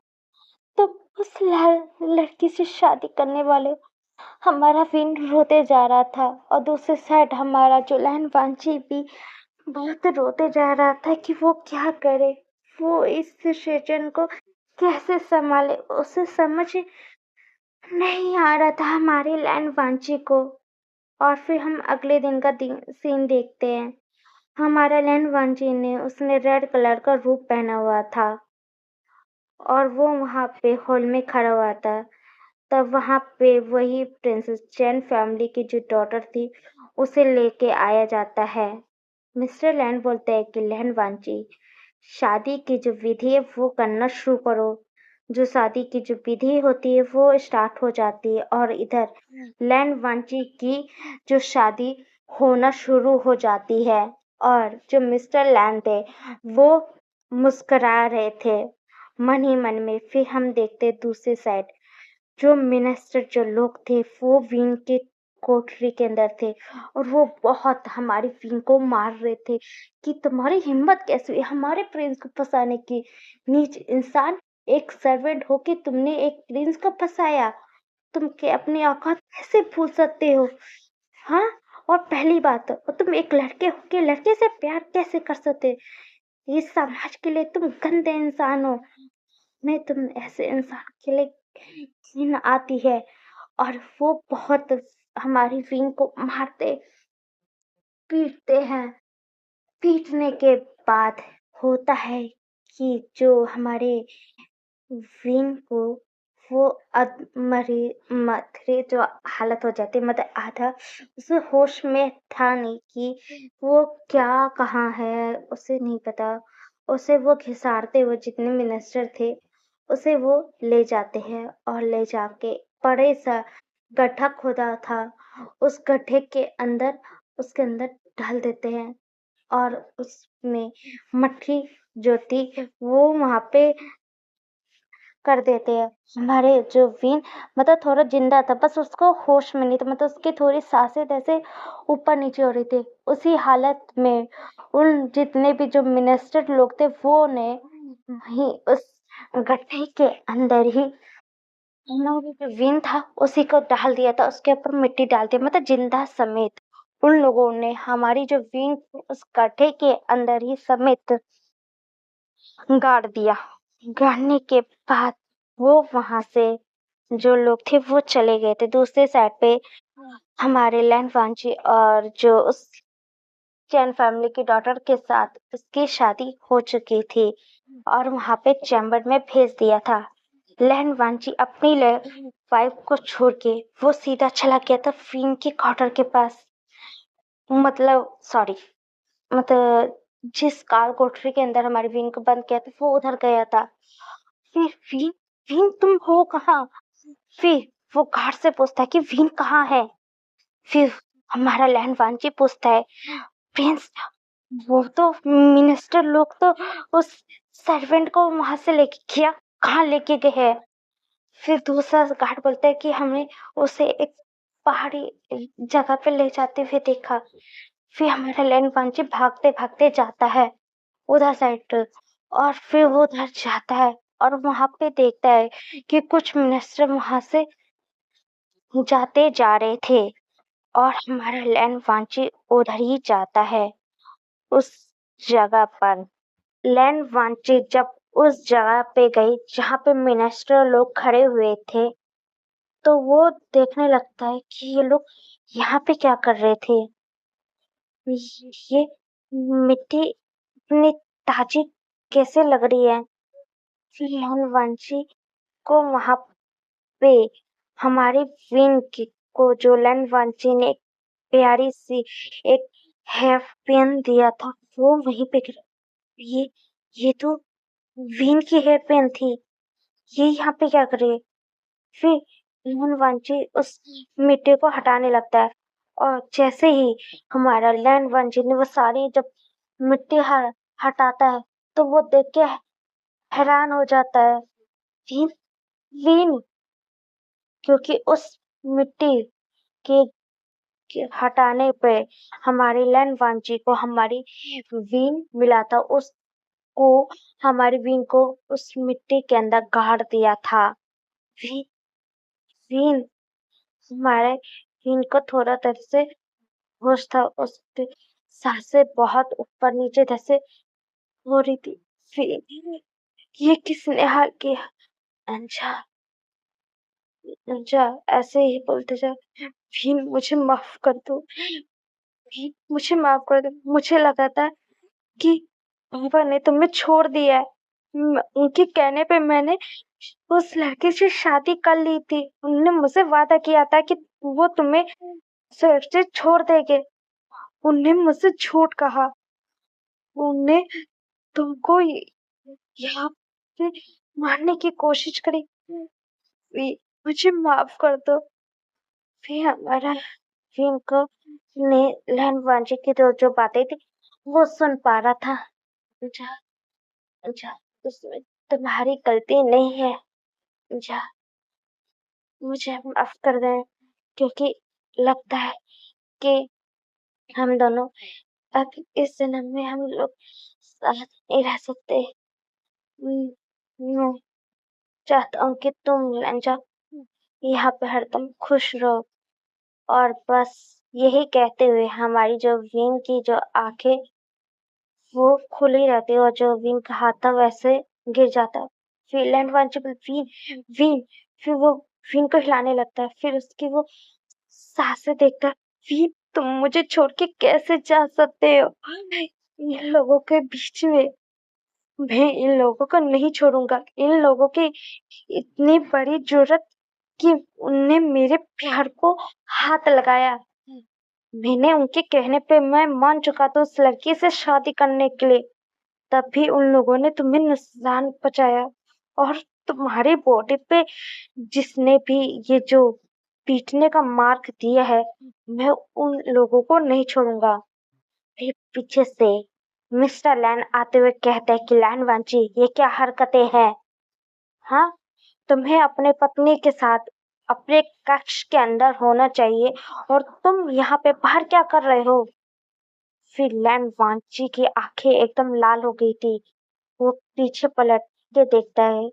तुम उस लड़की से शादी करने वाले हो। हमारा विन रोते जा रहा था, और दूसरी साइड हमारा जो लैन वांची भी बहुत रोते जा रहा था कि वो क्या करे, वो इस सिचुएशन को कैसे संभाले। उसे समझ नहीं आ रहा था हमारे लैन वांची को। और फिर हम अगले दिन का सीन देखते हैं। हमारा लैन वांची ने उसने रेड कलर का रूप पहना हुआ था, और वो वहां पे हॉल में खड़ा हुआ था। तब वहां पे वही प्रिंसेस चैन फैमिली की जो डॉटर थी उसे लेके आया जाता है। मिस्टर लैंड बोलते हैं कि लैंड वांची, शादी की जो विधि है वो करना शुरू करो। जो शादी की जो विधि होती है वो स्टार्ट हो जाती है, और इधर लैंड वांची की जो शादी होना शुरू हो जाती है। और जो मिस्टर लैंड थे वो मुस्कुरा रहे थे मन ही मन में। फिर हम देखते दूसरी साइड जो मिनिस्टर जो लोग थे वो विन के कोठरी के अंदर थे, और वो बहुत हमारी विन को मार रहे थे कि तुम्हारी हिम्मत कैसे हुई हमारे प्रिंस को फंसाने की। नीच इंसान, एक सर्वेंट होके तुमने एक प्रिंस को फंसाया। तुम के अपनी औकात कैसे भूल सकते हो? हाँ, और पहली बात और तुम एक लड़के होके लड़के से प्यार कैसे कर सकते? इस समाज के लिए तुम गंदे इंसान हो। मैं तुम ऐसे इंसान के लिए घिन आती है। और वो बहुत हमारी विंग को मारते पीटते हैं। पीटने के बाद होता है कि जो हमारे विंग को वो मरे जो हालत हो जाती, मतलब आधा उसे होश में था नहीं कि वो क्या कहाँ है, उसे नहीं पता। उसे वो घिसारते हुए जितने मिनिस्टर थे उसे वो ले जाते हैं, और ले जाके बड़े सा गड्ढा खोदा था, उस गड्ढे के अंदर उसके अंदर डाल देते हैं। और उसमें मट्टी जो थी वो वहां पे कर देते हैं। हमारे जो विन मतलब थोड़ा जिंदा था, बस उसको होश में नहीं था, मतलब उसकी थोड़ी सांसें जैसे ऊपर नीचे हो रही थी। उसी हालत में उन जितने भी जो मिनिस्टर लोग थे वो ने वहीं उस गड्ढे के अंदर ही उन लोगों का जो विन था उसी को डाल दिया था, उसके ऊपर मिट्टी डाल दी, मतलब जिंदा समेत। उन लोगों ने हमारी जो विंग उस गड्ढे के अंदर ही समेत गाड़ दिया। गाड़ने के बाद वो वहां से जो लोग थे वो चले गए थे। दूसरे साइड पे हमारे लैंड वांची और जो उस चैन फैमिली की डॉटर के साथ उसकी शादी हो चुकी थी, और वहां पे चैम्बर में भेज दिया था। लैंड वांची अपनी वाइफ को छोड़ के वो सीधा चला गया था फिन के क्वार्टर के पास, मतलब सॉरी, मतलब जिस कार कोठरी के अंदर हमारी विन को बंद किया था वो उधर गया था। फिर विन, विन तुम हो कहाँ? फिर वो गार्ड से पूछता है कि विन कहाँ है। फिर हमारा लैंड वांची पूछता है प्रिंस, वो तो मिनिस्टर लोग तो उस सर्वेंट को वहां से लेके गया, कहाँ लेके गए हैं? फिर दूसरा गार्ड बोलता है कि हमने उसे एक पहाड़ी जगह पे ले जाते हुए देखा। फिर हमारा लैंड वांची भागते भागते जाता है उधर साइड, और फिर वो उधर जाता है और वहां पे देखता है कि कुछ मिनिस्टर वहां से जाते जा रहे थे, और हमारा लैंड वांची उधर ही जाता है उस जगह पर। लैंड वांची जब उस जगह पे गई जहाँ पे मिनिस्टर लोग खड़े हुए थे। तो वो देखने लगता है कि ये लोग यहाँ पे क्या कर रहे थे। ये मिट्टी इतनी ताजी कैसे लग रही है। फिर लैंडवांशी को वहां पे हमारी को जो लैंडवांशी ने प्यारी सी एक हेयर पेन दिया था वो वहीं पे ये ये तो विन की हेयर पेन थी। ये यहाँ पे क्या कर रही है। फिर लैंडवांशी उस मिट्टी को हटाने लगता है और जैसे ही हमारा लैंडवांशी ने वो सारी जब मिट्टी हटाता है तो वो देख के हैरान हो जाता है। विन विन क्योंकि उस मिट्टी के हटाने पे हमारी लैंडवांशी को हमारी विन मिला था। उसको हमारी विन को उस मिट्टी के अंदर गाड़ दिया था। विन विन हमारे विन को थोड़ा देर से होश था। उसकी सांसें बहुत ऊपर नीचे जैसे हो रही थी। फिर ये किसने हाल किया। अंजा अंजा ऐसे ही बोलते जा। विन मुझे माफ कर दो। विन मुझे माफ कर दो। मुझे लगा था कि पापा ने तुम्हें छोड़ दिया है। उनके कहने पे मैंने उस लड़के से शादी कर ली थी। उन्होंने मुझसे वादा किया था कि वो तुम्हें सुरक्षित छोड़ देंगे। उन्हें मुझसे झूठ कहा। उन्हें तुमको यहाँ पे मारने की कोशिश करी। मुझे माफ कर दो। फिर हमारा फिर को ने लैंडवांशी की जो बातें थी वो सुन पा रहा था। जा जा उसमें तुम्हारी गलती नहीं है। जा मुझे माफ कर दे क्योंकि लगता है कि हम दोनों अब इस जन्म में हम लोग साथ नहीं रह सकते। मैं चाहता हूँ कि तुम लंजा यहाँ पे हरदम खुश रहो। और बस यही कहते हुए हमारी जो विंग की जो आंखें वो खुली रहती है और जो विंग का हाथ था वैसे गिर जाता है। फिर लैंडवांशी विन विन फिर वो विन को हिलाने लगता है। फिर उसकी वो सांसें देखता है। विन तुम मुझे छोड़ के कैसे जा सकते हो। इन लोगों के बीच में मैं इन लोगों को नहीं छोड़ूंगा। इन लोगों की इतनी बड़ी जरूरत कि उनने मेरे प्यार को हाथ लगाया। मैंने उनके कहने पे मैं मान चुका था उस लड़की से शादी करने के लिए। तब भी उन लोगों ने तुम्हें नुकसान पहुंचाया। और तुम्हारी बॉडी पे जिसने भी ये जो पीटने का मार्क दिया है मैं उन लोगों को नहीं छोड़ूंगा। फिर पीछे से मिस्टर लैन आते हुए कहते हैं कि लैंडवांशी ये क्या हरकतें हैं। हाँ तुम्हें अपने पत्नी के साथ अपने कक्ष के अंदर होना चाहिए और तुम यहाँ पे बाहर क्या कर रहे हो। फिर लैंडवांशी की आंखें एकदम लाल हो गई थी। वो पीछे पलट के देखता है।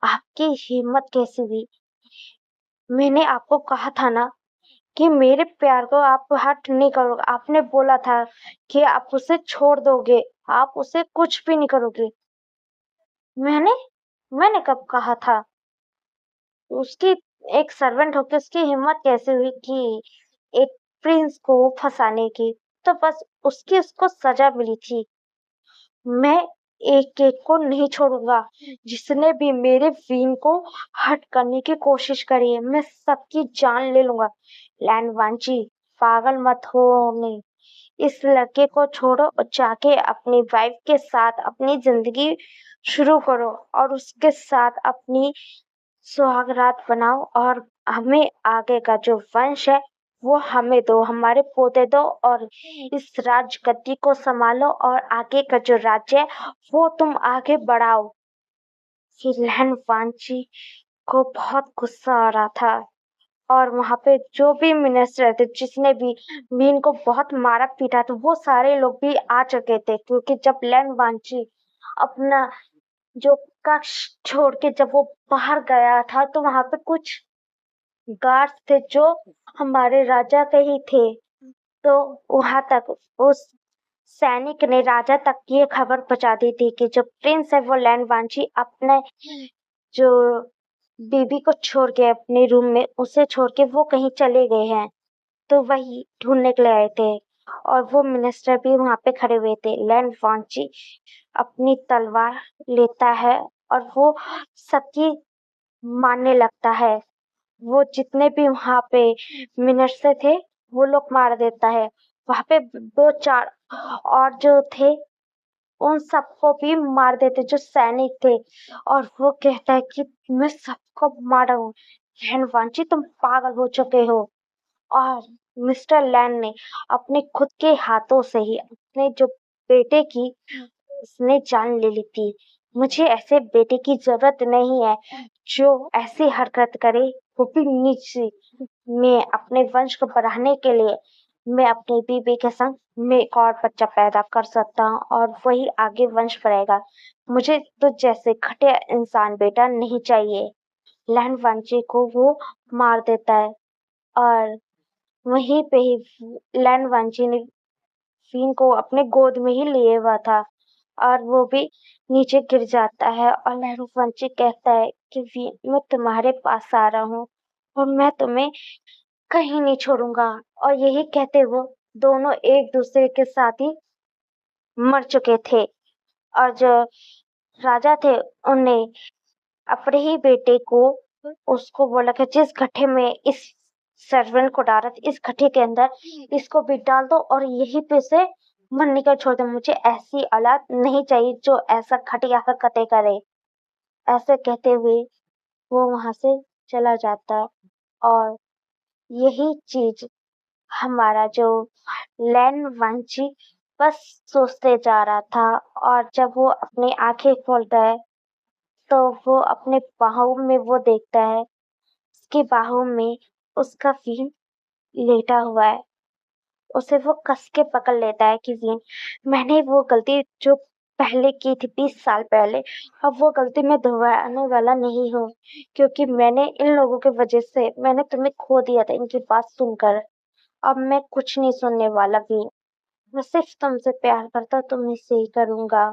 आपकी हिम्मत कैसी हुई। मैंने आपको कहा था ना कि मेरे प्यार को आप हर्ट नहीं करोगे। आपने बोला था कि आप उसे छोड़ दोगे। आप उसे कुछ भी नहीं करोगे। मैंने मैंने कब कहा था। उसकी एक सर्वेंट होकर उसकी हिम्मत कैसे हुई कि एक प्रिंस को फंसाने की। तो बस उसको सजा मिली थी। मैं एक एक को नहीं छोड़ूंगा। जिसने भी मेरे वीन को हर्ट करने की कोशिश करी है मैं सबकी जान ले लूंगा। लैंडवांशी पागल मत हो। नहीं इस लड़के को छोड़ो और जाके अपनी वाइफ के साथ अपनी जिंदगी शुरू करो और उसके साथ अपनी सुहागरात बनाओ और हमें आगे का जो वंश है वो हमें दो। हमारे पोते दो और इस राजगद्दी को संभालो और आगे का जो राज्य है वो तुम आगे बढ़ाओ। फिर लैंडवांशी को बहुत गुस्सा आ रहा था और वहां पे जो भी मिनिस्टर थे जिसने भी मीन को बहुत मारा पीटा था वो सारे लोग भी आ चुके थे। क्योंकि जब लैंडवांशी अपना जो कक्ष छोड़ के जब वो बाहर गया था तो वहां पे कुछ गार्ड्स थे जो हमारे राजा के ही थे। तो वहां तक उस सैनिक ने राजा तक ये खबर पहुंचा दी थी कि जो प्रिंस है वो लैंड वांची अपने जो बीबी को छोड़ के अपने रूम में उसे छोड़ के वो कहीं चले गए हैं। तो वही ढूंढने के लिए आए थे और वो मिनिस्टर भी वहां पे खड़े हुए थे। लैंड वांची अपनी तलवार लेता है और वो सबकी मारने लगता है। वो जितने भी वहां पे मिनिस्टर थे वो लोग मार देता है। वहां पे 2-4 और जो थे उन सबको भी मार देते जो सैनिक थे। और वो कहता है कि मैं सबको मारा हूँ। वांची तुम पागल हो चुके हो। और मिस्टर लैंड ने अपने खुद के हाथों से ही अपने जो बेटे की उसने जान ले ली थी। मुझे ऐसे बेटे की जरूरत नहीं है जो ऐसी हरकत करे, वो भी नीच। मैं अपने वंश को बढ़ाने के लिए मैं अपनी बीबी के संग मैं एक और बच्चा पैदा कर सकता हूँ और वही आगे वंश बढ़ेगा। मुझे तो जैसे घटिया इंसान बेटा नहीं चाहिए। लैंड वांची को वो मार देता है और वहीं पे ही लैंड वांची ने फिन को अपने गोद में ही लिए हुआ था और वो भी नीचे गिर जाता है और लैंड वांची कहता है कि फिन मैं तुम्हारे पास आ रहा हूँ और मैं तुम्हें कहीं नहीं छोड़ूंगा। और यही कहते वो दोनों एक दूसरे के साथ ही मर चुके थे। और जो राजा थे उनने अपने ही बेटे को उसको बोला कि जिस गड्ढे में इस सर्वेंट को डाला था इस गड्ढे के अंदर इसको भी डाल दो और यहीं पे से मरने का छोड़ दो। मुझे ऐसी औलाद नहीं चाहिए जो ऐसा घटिया हरकतें करे। ऐसे कहते हुए वो वहां से चला जाता है। और यही चीज हमारा जो लैंड वांची बस सोचते जा रहा था। और जब वो अपनी आंखें खोलता है तो वो अपने बाहों में वो देखता है उसकी बाहों में उसका वीन लेटा हुआ है। उसे वो कस के पकड़ लेता है कि वीन मैंने वो गलती जो पहले की थी 20 साल पहले अब वो गलती मैं दोहराने वाला नहीं हूँ। क्योंकि मैंने इन लोगों की वजह से मैंने तुम्हें खो दिया था इनकी बात सुनकर। अब मैं कुछ नहीं सुनने वाला वीन। मैं सिर्फ तुमसे प्यार करता हूँ तुम इससे ही करूंगा।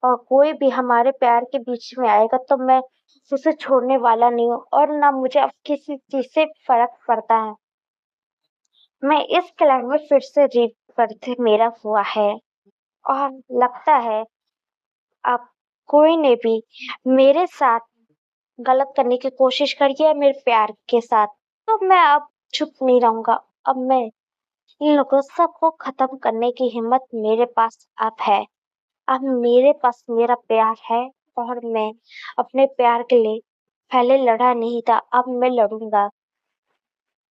और कोई भी हमारे प्यार के बीच में आएगा तो मैं उसे छोड़ने वाला नहीं हूँ और ना मुझे अब किसी चीज से फर्क पड़ता है। मैं इस क्लाइमेट में फिर से रीबर्थ मेरा हुआ है और लगता है अब कोई ने भी मेरे साथ गलत करने की कोशिश करी है मेरे प्यार के साथ तो मैं अब चुप नहीं रहूंगा। अब मैं इन लोगों सबको खत्म करने की हिम्मत मेरे पास अब है। अब मेरे पास मेरा प्यार है और मैं अपने प्यार के लिए पहले लड़ा नहीं था अब मैं लड़ूंगा।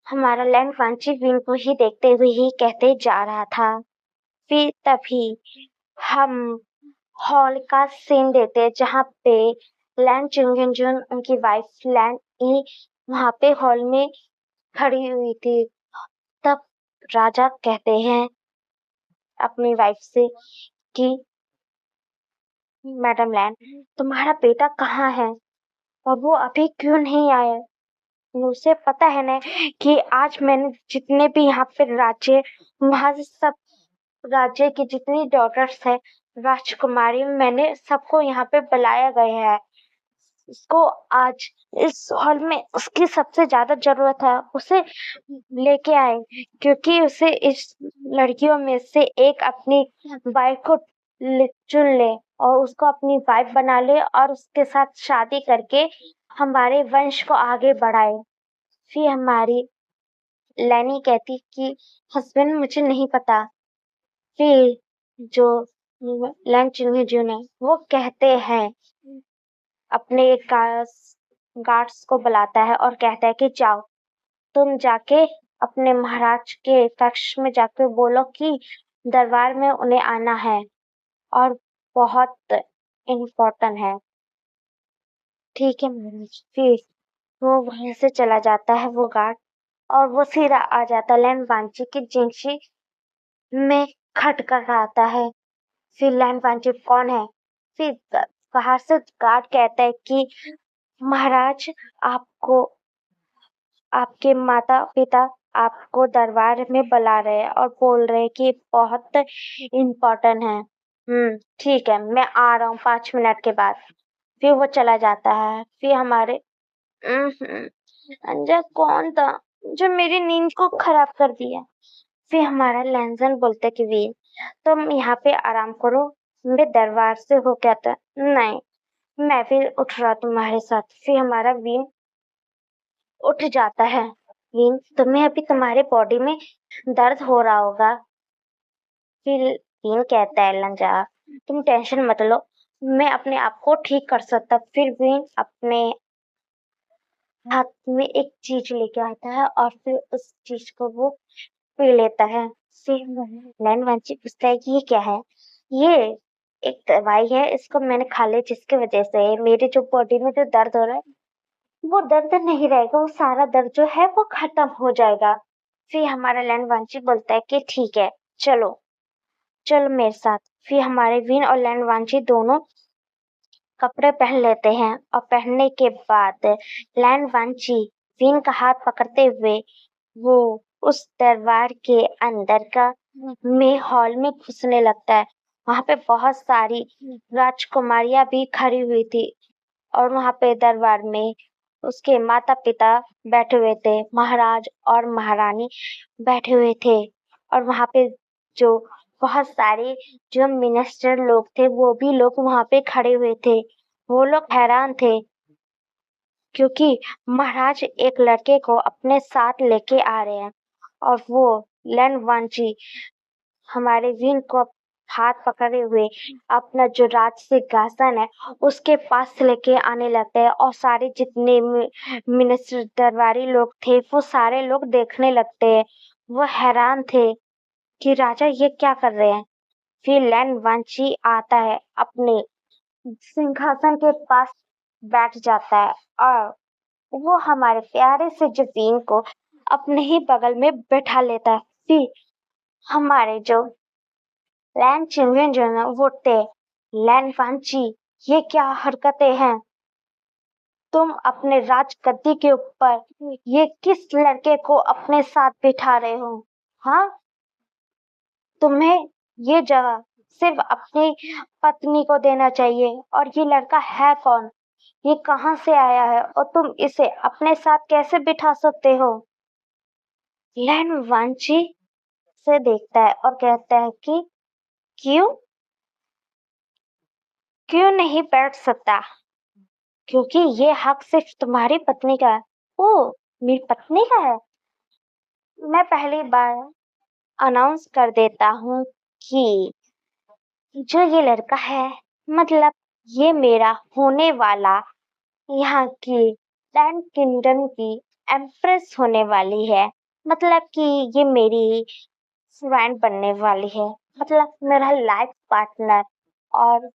हमारा लैंड वांची विन को ही देखते हुए ही कहते जा रहा था। फिर तभी हम हॉल का सीन देते हैं जहाँ पे लैंड चुंगेंजुन उनकी वाइफ लैंड ई वहां पे हॉल में खड़ी हुई थी। तब राजा कहते हैं अपनी वाइफ से कि मैडम लैंड तुम्हारा बेटा कहाँ है और वो अभी क्यों नहीं आया। उसे पता है ना कि आज मैंने जितने भी यहाँ पे राज्य वहां से सब राज्य की जितनी डॉटर्स है राजकुमारी मैंने सबको यहाँ पे बुलाया गया है। उसको आज इस हॉल में उसकी सबसे ज्यादा जरूरत है उसे लेके आए क्योंकि उसे इस लड़कियों में से एक अपनी वाइफ को चुन ले और उसको अपनी वाइफ बना ले और उसके साथ शादी करके हमारे वंश को आगे बढ़ाए। फिर हमारी लैनी कहती कि हस्बैंड मुझे नहीं पता। फिर जो लैंग चुनगी है वो कहते हैं अपने गार्ड्स को बुलाता है और कहता है कि जाओ तुम जाके अपने महाराज के कक्ष में जाके बोलो कि दरबार में उन्हें आना है और बहुत इम्पोर्टेंट है। ठीक है महाराज। फिर वो वहां से चला जाता है वो गार्ड और वो सीधा आ जाता लैंड वांची की जिंशी में खटखट आता है। फिर लैंड वांची कौन है। फिर बाहर से गार्ड कहता है कि महाराज आपको आपके माता पिता आपको दरबार में बुला रहे हैं और बोल रहे हैं कि बहुत इम्पोर्टेंट है। ठीक है, मैं आ रहा हूँ 5 मिनट के बाद। फिर वो चला जाता है। फिर हमारे अंजा कौन था जो मेरी नींद को खराब कर दिया। फिर हमारा लैंसन बोलता कि वीर तुम यहाँ पे आराम करो, मैं दरबार से होके आता। नहीं, मैं भी उठ रहा तुम्हारे साथ। फिर हमारा वीन उठ जाता है। वीन तुम्हें अभी तुम्हारे बॉडी में दर्द हो रहा होगा। फिर वीन कहता है लंजा तुम टेंशन मत लो, मैं अपने आप को ठीक कर सकता। फिर वीन अपने हाथ में एक चीज लेके आता है और फिर उस चीज को वो पी लेता है। फिर नैन वांची पूछता है कि ये क्या है। ये एक दवाई है, इसको मैंने खा ली जिसकी वजह से मेरे जो बॉडी में जो दर्द हो रहा है वो दर्द नहीं रहेगा, वो सारा दर्द जो है वो खत्म हो जाएगा। फिर हमारा लैंड वांची बोलता है कि ठीक है, चलो चलो मेरे साथ। फिर हमारे विन और लैंड वांची दोनों कपड़े पहन लेते हैं और पहनने के बाद लैंड वांची विन का हाथ पकड़ते हुए वो उस दरबार के अंदर का में हॉल में घुसने लगता है। वहां पे बहुत सारी राजकुमारियां भी खड़ी हुई थी और वहां पे दरबार में उसके माता पिता बैठे हुए थे, महाराज और महारानी बैठे हुए थे। और वहां पे जो बहुत सारे जो मिनिस्टर लोग थे वो भी लोग वहां पे खड़े हुए थे। वो लोग हैरान थे क्योंकि महाराज एक लड़के को अपने साथ लेके आ रहे हैं और वो लैंड वांची हमारे विन को हाथ पकड़े हुए अपना जो राज सिंहासन है उसके पास लेके आने लगते हैं और सारे जितने मिनिस्टर दरबारी लोग थे वो सारे लोग देखने लगते हैं। वो हैरान थे कि राजा ये क्या कर रहे हैं। फिर लैंड वांची आता है, अपने सिंहासन के पास बैठ जाता है और वो हमारे प्यारे से जफीन को अपने ही बगल में बैठा लेता है। फिर हमारे जो लैंड चैंपियन जो है वो उठते, लैंड वांची ये क्या हरकतें हैं, तुम अपने राज गद्दी के ऊपर ये किस लड़के को अपने साथ बिठा रहे हो। हाँ, तुम्हें ये जगह सिर्फ अपनी पत्नी को देना चाहिए और ये लड़का है कौन, ये कहाँ से आया है और तुम इसे अपने साथ कैसे बिठा सकते हो। लैंड वांची से देखता है और कहता है कि क्यों क्यों नहीं बैठ सकता, क्योंकि ये हक सिर्फ तुम्हारी पत्नी का है। ओ, मेरी पत्नी का है। मैं पहली बार अनाउंस कर देता हूँ कि जो ये लड़का है, मतलब ये मेरा होने वाला यहाँ की लैंड किंगडम की एम्प्रेस होने वाली है। मतलब कि ये मेरी फ्रेंड बनने वाली है, मतलब मेरा लाइफ पार्टनर। और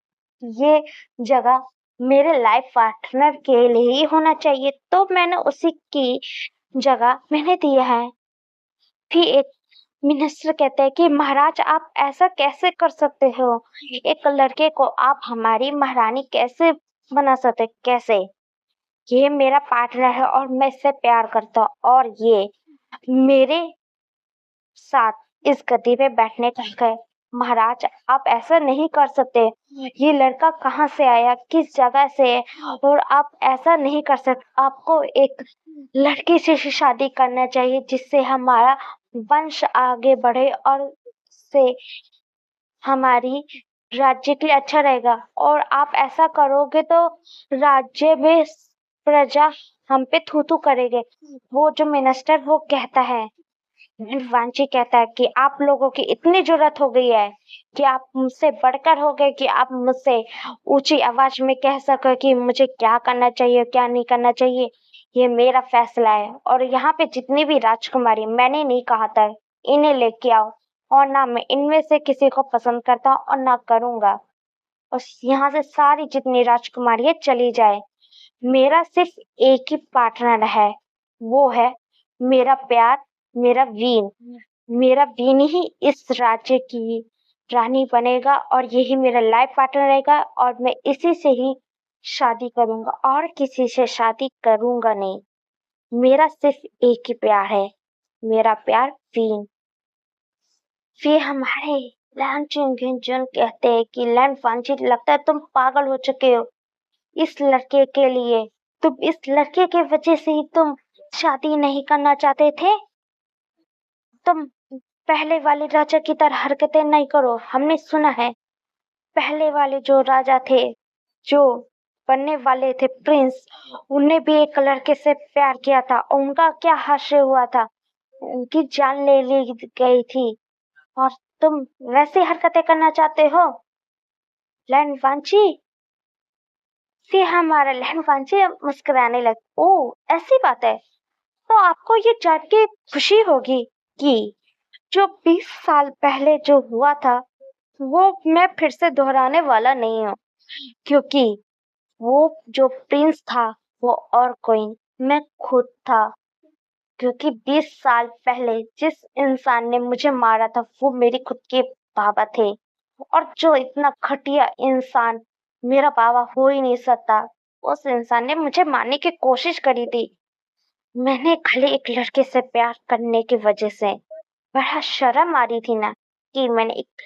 ये जगह मेरे लाइफ पार्टनर के लिए ही होना चाहिए, तो मैंने उसी की जगह मैंने दिया है। फिर एक मिनिस्टर कहते हैं कि महाराज आप ऐसा कैसे कर सकते हो, एक लड़के को आप हमारी महारानी कैसे बना सकते, कैसे। ये मेरा पार्टनर है और मैं इससे प्यार करता हूँ और ये मेरे साथ इस गद्दी पे बैठने का हक है। महाराज आप ऐसा नहीं कर सकते, ये लड़का कहाँ से आया, किस जगह से है, और आप ऐसा नहीं कर सकते। आपको एक लड़की से शादी करना चाहिए जिससे हमारा वंश आगे बढ़े और से हमारी राज्य के लिए अच्छा रहेगा। और आप ऐसा करोगे तो राज्य में प्रजा हम पे थू थू करेंगे। वो जो मिनिस्टर वो कहता है, वांची कहता है कि आप लोगों की इतनी जरूरत हो गई है कि आप मुझसे बढ़कर हो गए कि आप मुझसे ऊंची आवाज में कह सको कि मुझे क्या करना चाहिए क्या नहीं करना चाहिए। ये मेरा फैसला है और यहाँ पे जितनी भी राजकुमारी मैंने नहीं कहा था इन्हें लेके आओ, और ना मैं इनमें से किसी को पसंद करता हूँ और ना करूंगा। और यहाँ से सारी जितनी राजकुमारियां चली जाए। मेरा सिर्फ एक ही पार्टनर है, वो है मेरा प्यार, मेरा वीन। मेरा वीन ही इस राज्य की रानी बनेगा और यही मेरा लाइफ पार्टनर रहेगा और मैं इसी से ही शादी करूंगा और किसी से शादी करूंगा नहीं। मेरा सिर्फ एक ही प्यार है, मेरा प्यार वीन। फिर हमारे लैन चुन कहते हैं कि लैन फांची, लगता है तुम पागल हो चुके हो इस लड़के के लिए। तुम इस लड़के के वजह से ही तुम शादी नहीं करना चाहते थे। तुम पहले वाले राजा की तरह हरकतें नहीं करो। हमने सुना है पहले वाले जो राजा थे, जो बनने वाले थे प्रिंस, उन्हें भी एक लड़के से प्यार किया था और उनका क्या हास्य हुआ था, उनकी जान ले ली गई थी। और तुम वैसी हरकतें करना चाहते हो लैन वांची। फिर हमारा लैन वांची मुस्कुराने लगा। ओ, ऐसी बात है। तो आपको ये जान के खुशी होगी कि जो 20 साल पहले जो हुआ था वो मैं फिर से दोहराने वाला नहीं हूँ, क्योंकि वो जो प्रिंस था वो और कोई मैं खुद था। क्योंकि 20 साल पहले जिस इंसान ने मुझे मारा था वो मेरे खुद के बाबा थे, और जो इतना घटिया इंसान मेरा बाबा हो ही नहीं सकता, उस इंसान ने मुझे मारने की कोशिश करी थी। मैंने खाली एक लड़के से प्यार करने की वजह से बड़ा शर्म आ रही थी ना कि मैंने एक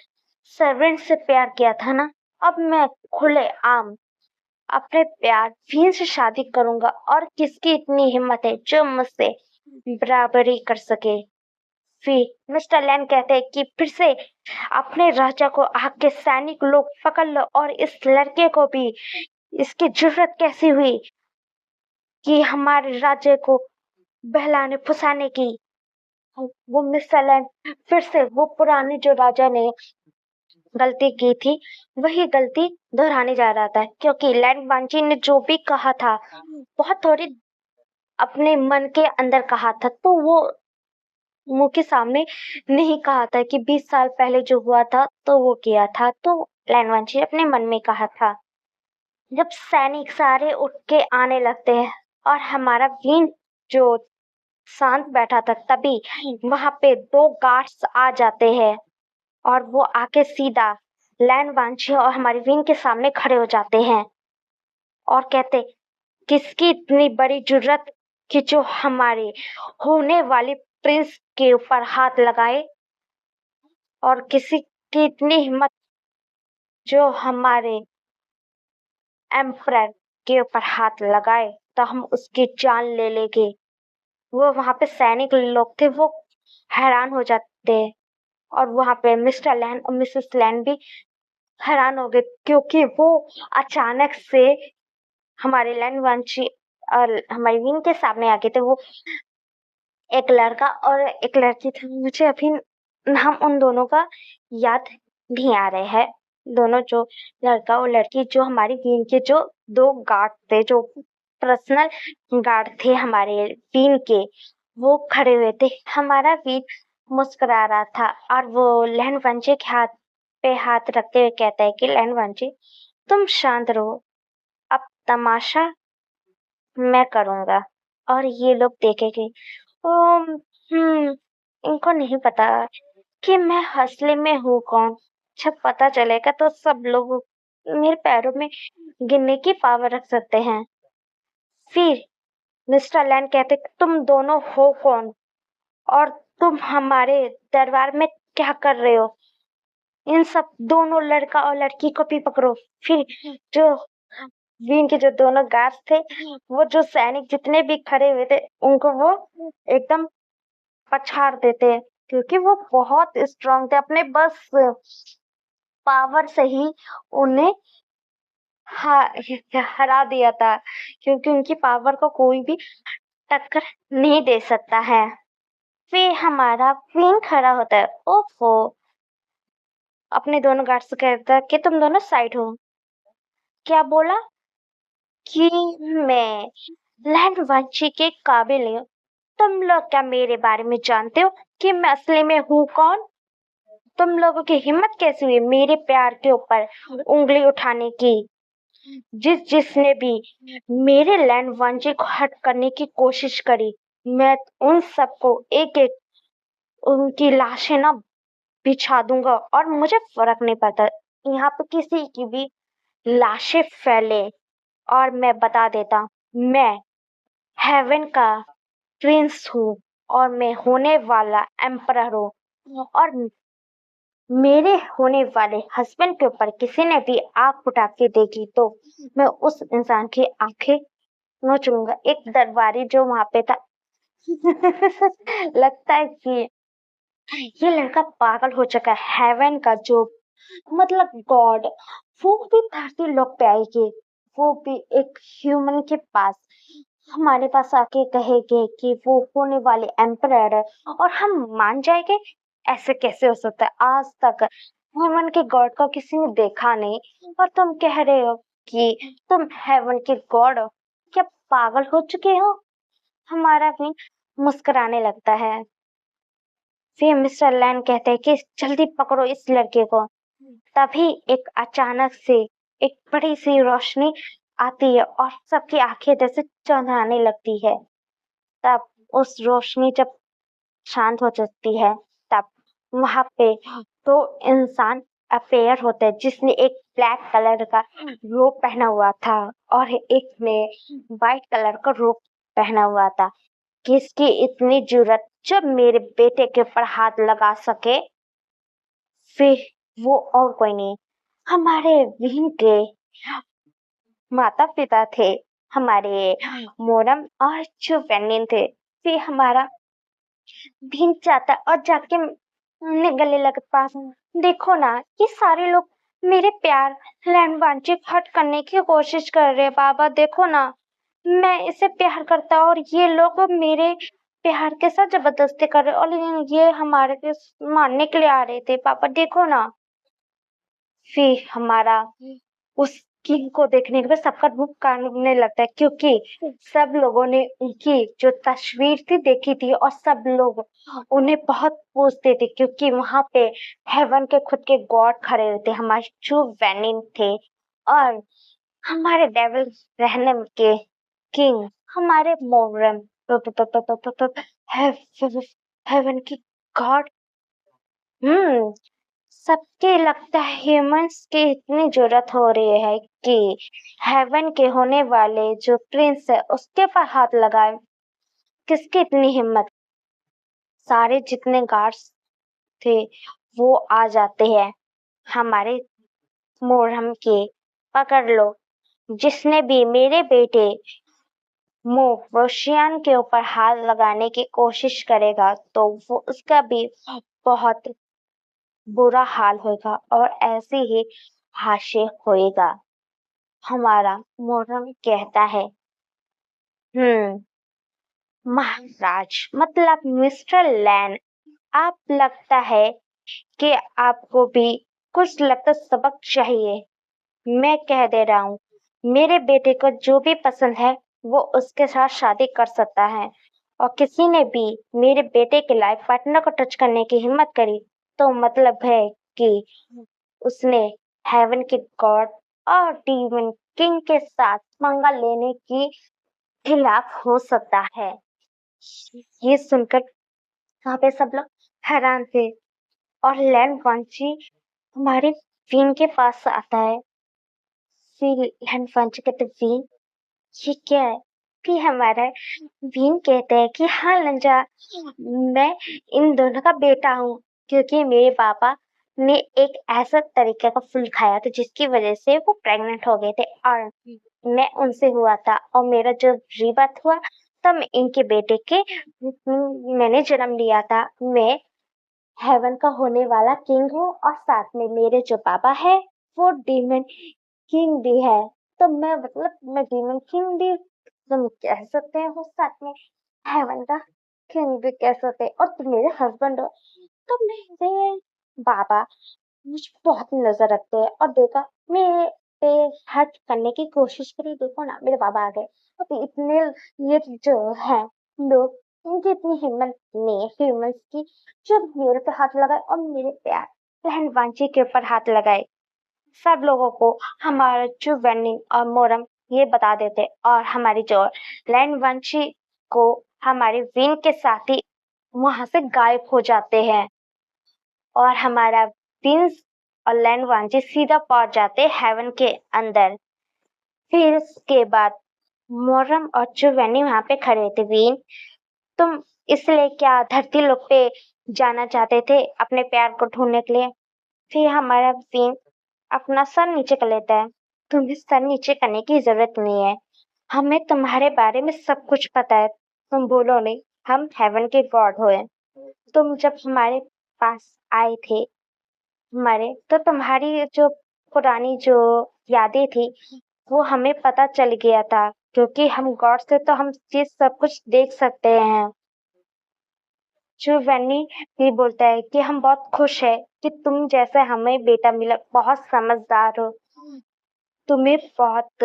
सर्वेंट से प्यार किया था ना। अब मैं खुले आम अपने प्यार वीर से शादी करूंगा, और किसकी इतनी हिम्मत है जो मुझसे बराबरी कर सके। फिर मिस्टर लैन कहते हैं कि फिर से अपने राजा को आके सैनिक लोग पकड़ लो, और इस लड़के को भी इसकी जरूरत कैसी हुई कि हमारे राज्य को बहलाने फुसाने की। वो मिस्टर लैन फिर से वो पुराने जो राजा ने गलती की थी वही गलती दोहराने जा रहा था, क्योंकि लैंड वांची ने जो भी कहा था बहुत थोड़ी अपने मन के अंदर कहा था, तो वो मुंह के सामने नहीं कहा था कि 20 साल पहले जो हुआ था तो वो किया था। तो लैंड वांची अपने मन में कहा था। जब सैनिक सारे उठ के आने लगते हैं और हमारा वीन जो शांत बैठा था, तभी वहां पे 2 गार्ड्स आ जाते हैं और वो आके सीधा लैंड वांची और हमारी विंग के सामने खड़े हो जाते हैं और कहते, किसकी इतनी बड़ी जुर्रत कि जो हमारे होने वाले प्रिंस के ऊपर हाथ लगाए, और किसी की इतनी हिम्मत जो हमारे एम्परर के ऊपर हाथ लगाए तो हम उसकी जान ले लेंगे। वो वहां पे सैनिक लोग थे, वो हैरान हो जाते हैं, और वहां पे मिस्टर लैन और मिसेस लैन भी हैरान हो गए, क्योंकि वो अचानक से हमारे लैंड वांची और हमारी विंग के सामने आ गए थे। वो एक लड़का और एक लड़की थी, मुझे अभी नाम उन दोनों का याद नहीं आ रहे हैं। दोनों जो लड़का और लड़की जो हमारी विंग के जो 2 गार्ड थे, जो पर्सनल गार्ड थे हमारे विंग के, वो खड़े हुए थे। हमारा वीर मुस्कुरा रहा था और वो लैंड वांची के हाथ पे हाथ रखते हुए कहता है कि लैंड वांची, तुम शांत रहो, अब तमाशा मैं करूंगा और ये लोग देखेंगे। इनको नहीं पता कि मैं असली में हूँ कौन। जब पता चलेगा तो सब लोग मेरे पैरों में गिनने की पावर रख सकते हैं। फिर मिस्टर लैन कहते, तुम दोनों हो कौन और तुम हमारे दरबार में क्या कर रहे हो? इन सब दोनों लड़का और लड़की को भी पकड़ो। फिर जो वीन के जो दोनों गार्ड्स थे, वो जो सैनिक जितने भी खड़े हुए थे उनको वो एकदम पछाड़ देते, क्योंकि वो बहुत स्ट्रांग थे। अपने बस पावर से ही उन्हें हरा दिया था, क्योंकि उनकी पावर को कोई भी टक्कर नहीं दे सकता है। फिर हमारा वीन खड़ा होता है। ओफो, अपने दोनों गार्ड से कहता है कि तुम दोनों साइड हो। क्या बोला कि मैं लैंड वांची के काबिल हूँ? तुम लोग क्या मेरे बारे में जानते हो कि मैं असली में हूँ कौन? तुम लोगों की हिम्मत कैसी हुई मेरे प्यार के ऊपर उंगली उठाने की? जिसने भी मेरे लैंड वांची को हट करने की कोशिश करी, मैं उन सबको एक एक उनकी लाशें ना बिछा दूंगा, और मुझे फर्क नहीं पड़ता यहाँ पे किसी की भी लाशें फैले। और मैं बता देता, मैं हेवन का प्रिंस हूँ और मैं होने वाला एम्परर हूँ और मेरे होने वाले हस्बैंड के ऊपर किसी ने भी आँख उठा के देखी तो मैं उस इंसान की आंखें नोच लूंगा। एक दरबारी जो वहां पे था लगता है कि ये लड़का पागल हो चुका है। हेवन का जो मतलब गॉड वो भी धरती लोक पे आएगी, वो भी एक ह्यूमन के पास हमारे पास आके कहेगे कि वो होने वाले एम्परर है और हम मान जाएंगे। ऐसे कैसे हो सकता है? आज तक हेवन के गॉड को किसी ने देखा नहीं और तुम कह रहे हो कि तुम हेवन के गॉड हो। क्या पागल हो चुके हो? हमारा भी मुस्कुराने लगता है। फिर मिस्टर लैन कहते हैं कि जल्दी पकड़ो इस लड़के को। तभी एक अचानक से एक बड़ी सी रोशनी आती है और सबकी आंखें जैसे चौंधाने लगती है। तब उस रोशनी जब शांत हो जाती है तब वहां पे दो इंसान अपेयर होते हैं, जिसने एक ब्लैक कलर का रोब पहना हुआ था और एक ने व्हाइट कलर का रोब पहना हुआ था। किसकी इतनी जुर्रत जब मेरे बेटे के ऊपर हाथ लगा सके? फिर वो और कोई नहीं, हमारे विन के माता पिता थे, हमारे मोरम और चुपेनिन थे। फिर हमारा भीन जाता और जाके गले लगता। देखो ना, ये सारे लोग मेरे प्यार लैंडवांचिक हट करने की कोशिश कर रहे हैं। बाबा देखो ना, मैं इसे प्यार करता और ये लोग मेरे प्यार के साथ जबरदस्ती कर रहे और ये हमारे के मारने के लिए आ रहे थे। पापा देखो ना। फिर हमारा उस किंग को देखने के बाद सबका मुंह कांपने लगता है, क्योंकि सब लोगों ने उनकी जो तस्वीर थी देखी थी और सब लोग उन्हें बहुत पूजते थे, क्योंकि वहां पे हेवन के खुद के गॉड खड़े हुए थे। हमारे जो वेनिन थे और हमारे डेविल रहने के किंग हमारे मोरम हेवन की गॉड। हम्म सबके लगता है ह्यूमंस की इतनी जरूरत हो रही है कि हेवन के होने वाले जो प्रिंस है उसके पर हाथ लगाए। किसकी इतनी हिम्मत? सारे जितने गार्ड्स थे वो आ जाते हैं हमारे मोरहम के। पकड़ लो, जिसने भी मेरे बेटे मोवशियान के ऊपर हाथ लगाने की कोशिश करेगा तो वो उसका भी बहुत बुरा हाल होगा और ऐसे ही हाशिए होएगा। हमारा मोरम कहता है, महाराज मतलब मिस्टर लैन, आप लगता है कि आपको भी कुछ लगता सबक चाहिए। मैं कह दे रहा हूँ, मेरे बेटे को जो भी पसंद है वो उसके साथ शादी कर सकता है और किसी ने भी मेरे बेटे के लाइफ पार्टनर को टच करने की हिम्मत करी तो मतलब है कि उसने हेवन के गॉड और डीमन किंग के साथ पंगा लेने की खिलाफ हो सकता है। ये सुनकर वहां पे सब लोग हैरान थे और लैंड वांची हमारे वीन के पास आता है। फिर लैंड वांची कहते, वीन ये क्या है? फिर हमारा वीन कहते हैं कि हाँ लंजा, मैं इन दोनों का बेटा हूँ, क्योंकि मेरे पापा ने एक ऐसा तरीके का फूल खाया था जिसकी वजह से वो प्रेग्नेंट हो गए थे और मैं उनसे हुआ था और मेरा जब रीबर्थ हुआ तब मैं इनके बेटे के मैंने जन्म लिया था। मैं हेवन का होने वाला किंग हूँ और साथ में मेरे जो पापा है वो डीमन किंग भी है। तो मैं मतलब मैं डीमन किंग भी तुम कह सकते हो, साथ में हेवन का किंग भी कह सकते हो और तुम मेरे हस्बैंड हो। तो मेरे बाबा मुझ बहुत नजर रखते हैं और देखा मेरे पे हट करने की कोशिश करी, देखो ना मेरे बाबा आ गए। अब इतने ये जो है लोग, इनकी इतनी हिम्मत नहीं है ह्यूमंस की जो मेरे पे हाथ लगाए और मेरे प्यार बहन वांची के ऊपर हाथ लगाए। सब लोगों को हमारा जो वेनिंग और मोरम ये बता देते और हमारी जो लैंड वंशी को हमारे विन के साथ ही वहां से गायब हो जाते हैं और हमारा प्रिंस और लैंड वांची सीधा पहुंच जाते हेवन के अंदर। फिर उसके बाद मोरम और चुवैनी वहां पे खड़े थे। वीन, तुम इसलिए क्या धरती लोक पे जाना चाहते थे अपने प्यार को ढूंढने के लिए। फिर हमारा वीन अपना सर नीचे कर लेता है। तुम्हें सर नीचे करने की जरूरत नहीं है, हमें तुम्हारे बारे में सब कुछ पता है। तुम बोलो नहीं, हम हेवन के गॉड हुए। तुम जब हमारे पास आए थे हमारे, तो तुम्हारी जो पुरानी जो यादें थी वो हमें पता चल गया था, क्योंकि हम गॉड से तो हम चीज सब कुछ देख सकते हैं। जो वैनी भी बोलता है कि हम बहुत खुश है कि तुम जैसे हमें बेटा मिला, बहुत समझदार हो, तुम्हें बहुत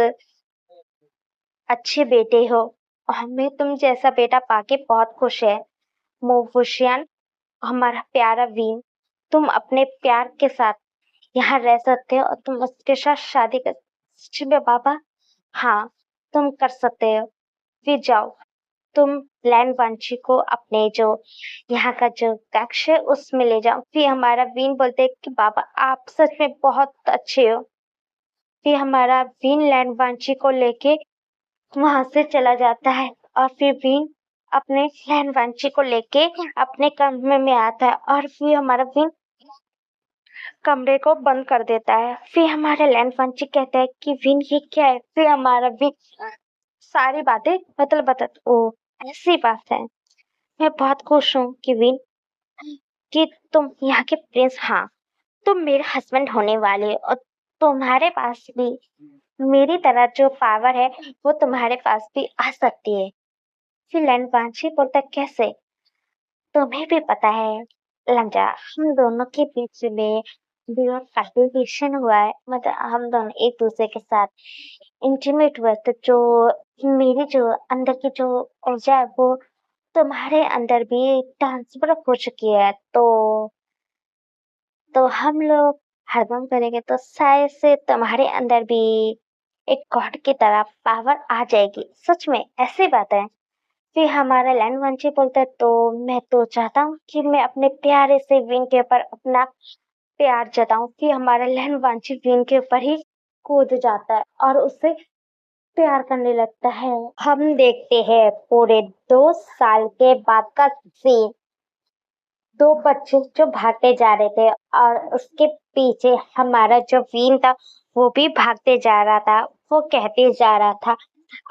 अच्छे बेटे हो, हमें तुम जैसा बेटा पाके बहुत खुश है। मोफुशियन, हमारा प्यारा वीन, तुम अपने प्यार के साथ यहाँ रह सकते हो और तुम उसके साथ शादी कर। सच में बाबा? हाँ, तुम कर सकते हो। फिर जाओ, तुम लैंड वांची को अपने जो यहाँ का जो कक्ष है उसमें ले जाओ। फिर हमारा वीन बोलते है कि बाबा आप सच में बहुत अच्छे हो। फिर हमारा वीन लैंड वांची को लेके वहां से चला जाता है और फिर वीन अपने लैंड वांची को लेके अपने कमरे में आता है और फिर हमारा वीन कमरे को बंद कर देता है। फिर हमारा लैंड वांची कहता है कि विन ये क्या है। फिर हमारा विन सारी बातें बता ओ ऐसी बात है, मैं बहुत खुश हूँ कि विन कि तुम यहाँ के प्रिंस, हाँ तुम मेरे हस्बैंड होने वाले हो और तुम्हारे पास भी मेरी तरह जो पावर है वो तुम्हारे पास भी आ सकती है। फिर लैंड वांची बोलता है कैसे? तुम्हें भी पता है लंजा, हम दोनों के बीच में जो कल्टिवेशन हुआ है, मतलब हम दोनों एक दूसरे के साथ इंटीमेट हुए, तो जो मेरी जो अंदर की जो ऊर्जा है वो तुम्हारे अंदर भी ट्रांसफर हो चुकी है। तो हम लोग हरदम करेंगे तो शायद से तुम्हारे अंदर भी एक गॉड की तरह पावर आ जाएगी। सच में ऐसी बात है। फिर हमारा लैंड वंशी बोलता है तो मैं तो चाहता हूँ कि मैं अपने प्यारे से विन के ऊपर अपना प्यार जताऊं। फिर हमारा लैंड वंशी विन के ऊपर ही कूद जाता है और उससे प्यार करने लगता है। हम देखते हैं पूरे 2 साल के बाद का सीन। दो बच्चे जो भागते जा रहे थे और उसके पीछे हमारा जो वीन था वो भी भागते जा रहा था। वो कहते जा रहा था,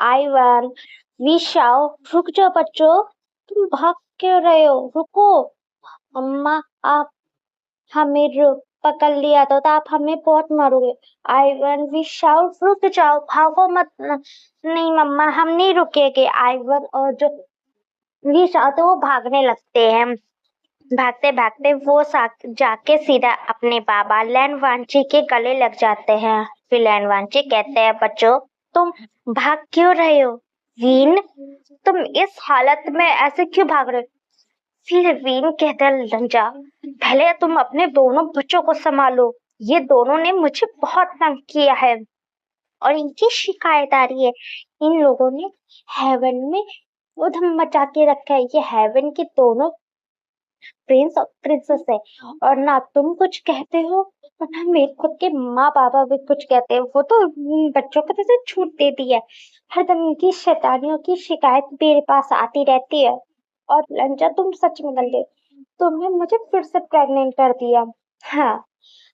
आई वन विशाओ, रुक जाओ बच्चों, तुम भाग क्यों रहे हो, रुको। अम्मा आप हमें पकड़ लिया तो आप हमें बहुत मारोगे। आई वन विशाओ, रुक जाओ, भागो मत। नहीं मम्मा हम नहीं रुकेंगे। आई वन और जो विशाओ तो वो भागने लगते हैं। भागते भागते वो जाके सीधा अपने बाबा लैंड वांची के गले लग जाते हैं। फिर लैंड वांची कहते हैं, बच्चों तुम भाग क्यों रहे हो? वीन, तुम इस हालत में ऐसे क्यों भाग रहे हो? फिर वीन कहता है, लंजा पहले तुम अपने दोनों बच्चों को संभालो, ये दोनों ने मुझे बहुत तंग किया है और इनकी शिकायत आ रही है। इन लोगों ने हेवन में उधम मचा के रखा है। ये हेवन के दोनों प्रिंस और प्रिंसेस है और ना तुम कुछ कहते हो और ना मेरे खुद के माँ बाबा भी कुछ कहते हैं। वो तो बच्चों को जैसे छूट देती है। हरदम इनकी शैतानियों की शिकायत मेरे पास आती रहती है। और लंजा तुम सच में गंदे, तुमने मुझे फिर से प्रेग्नेंट कर दिया। हाँ,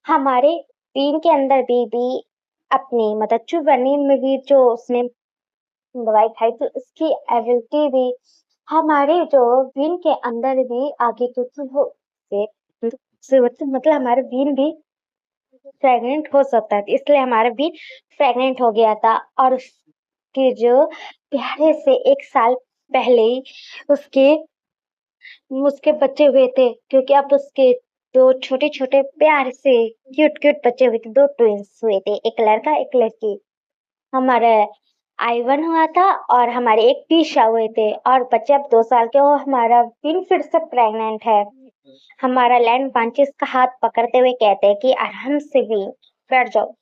हमारे टीम के अंदर भी अपनी मतलब चुबनी में भी जो उसने दवाई खाई तो उसकी एबिलिटी भी हमारे जो विन के अंदर भी आगे कुछ हो मतलब हमारा विन भी प्रेग्नेंट हो सकता है। इसलिए हमारा विन प्रेग्नेंट हो गया था और उसके जो प्यारे से 1 साल पहले ही उसके उसके बच्चे हुए थे, क्योंकि अब उसके दो छोटे छोटे प्यार से क्यूट क्यूट बच्चे हुए थे। 2 ट्विंस हुए थे, एक लड़का एक लड़की। हमारा आईवन हुआ था और हमारे एक पीशा हुए थे और बच्चे अब 2 साल के हो। हमारा विन फिर से प्रेग्नेंट है। हमारा लैंड बांचिस का हाथ पकड़ते हुए कहते हैं कि आराम से विन बैठ जाओ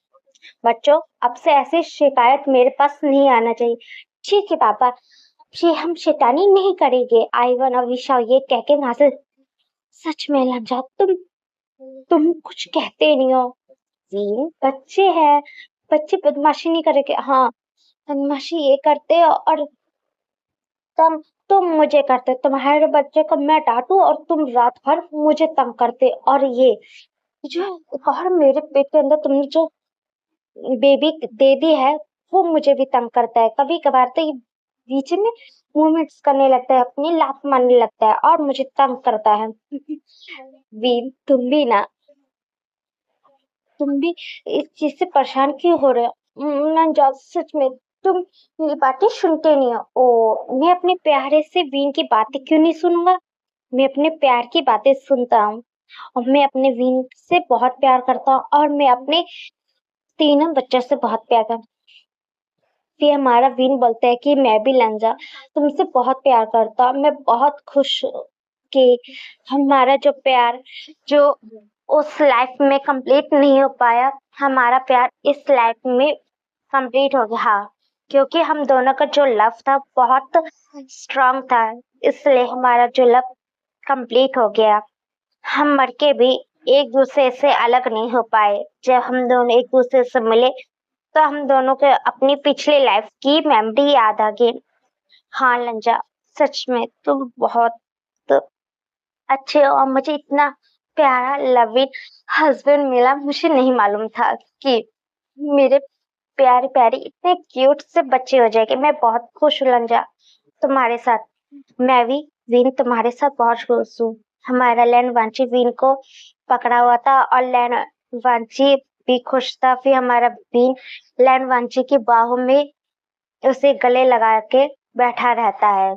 बच्चों, अब से ऐसी शिकायत मेरे पास नहीं आना चाहिए। ठीक है पापा, जी हम शैतानी नहीं करेंगे। आईवन और विशा ये कह के वहां से सच में लज्जा, तुम कुछ कहते नहीं हो। विन बच्चे हैं, बच्चे बदमाशी नहीं करेंगे। हाँ बदमाशी ये करते हैं और तुम तुम मुझे करते, तुम्हारे बच्चे को मैं डांटू और तुम रात भर मुझे तंग करते। और ये जो और मेरे पेट के अंदर तुमने जो बेबी दे दी है, वो मुझे भी तंग करता है। कभी कभार तो ये बीच में मूवमेंट्स करने लगता है, अपनी लात मारने लगता है और मुझे तंग करता है। वीर, तुम भी इस चीज से परेशान क्यों हो रहे हो? नंजा, सच में तुम मेरी बातें सुनते नहीं हो। ओ, मैं अपने प्यारे से वीन की बातें क्यों नहीं सुनूंगा? मैं अपने प्यार की बातें सुनता हूँ और मैं अपने वीन से बहुत प्यार करता हूँ और मैं अपने तीनों बच्चों से बहुत प्यार करता हूँ। फिर हमारा वीन बोलता है कि मैं भी लंजा तुमसे बहुत प्यार करता हूँ। मैं बहुत खुश हूँ कि हमारा जो प्यार जो उस लाइफ में कंप्लीट नहीं हो पाया, हमारा प्यार इस लाइफ में कंप्लीट हो गया। हाँ, क्योंकि हम दोनों का जो लव था बहुत स्ट्रांग था, इसलिए हमारा जो लव कंप्लीट हो गया। हम मर के भी एक दूसरे से अलग नहीं हो पाए। जब हम दोनों एक दूसरे से मिले तो हम दोनों को अपनी पिछली लाइफ की मेमोरी याद आ गई। हाँ लंजा, सच में तुम बहुत अच्छे हो और मुझे इतना प्यारा लविंग हस्बैंड मिला। मुझे नहीं मालूम था कि मेरे प्यारे प्यारे इतने क्यूट से बच्चे हो जाएंगे। मैं बहुत खुश हूँ लंजा तुम्हारे साथ। मैं भी वीन तुम्हारे साथ बहुत खुश हूँ। हमारा लैंड वांची वीन को पकड़ा हुआ था और लैंड वांची भी खुश था। फिर हमारा वीन लैंड वांची की बाहों में उसे गले लगा के बैठा रहता है।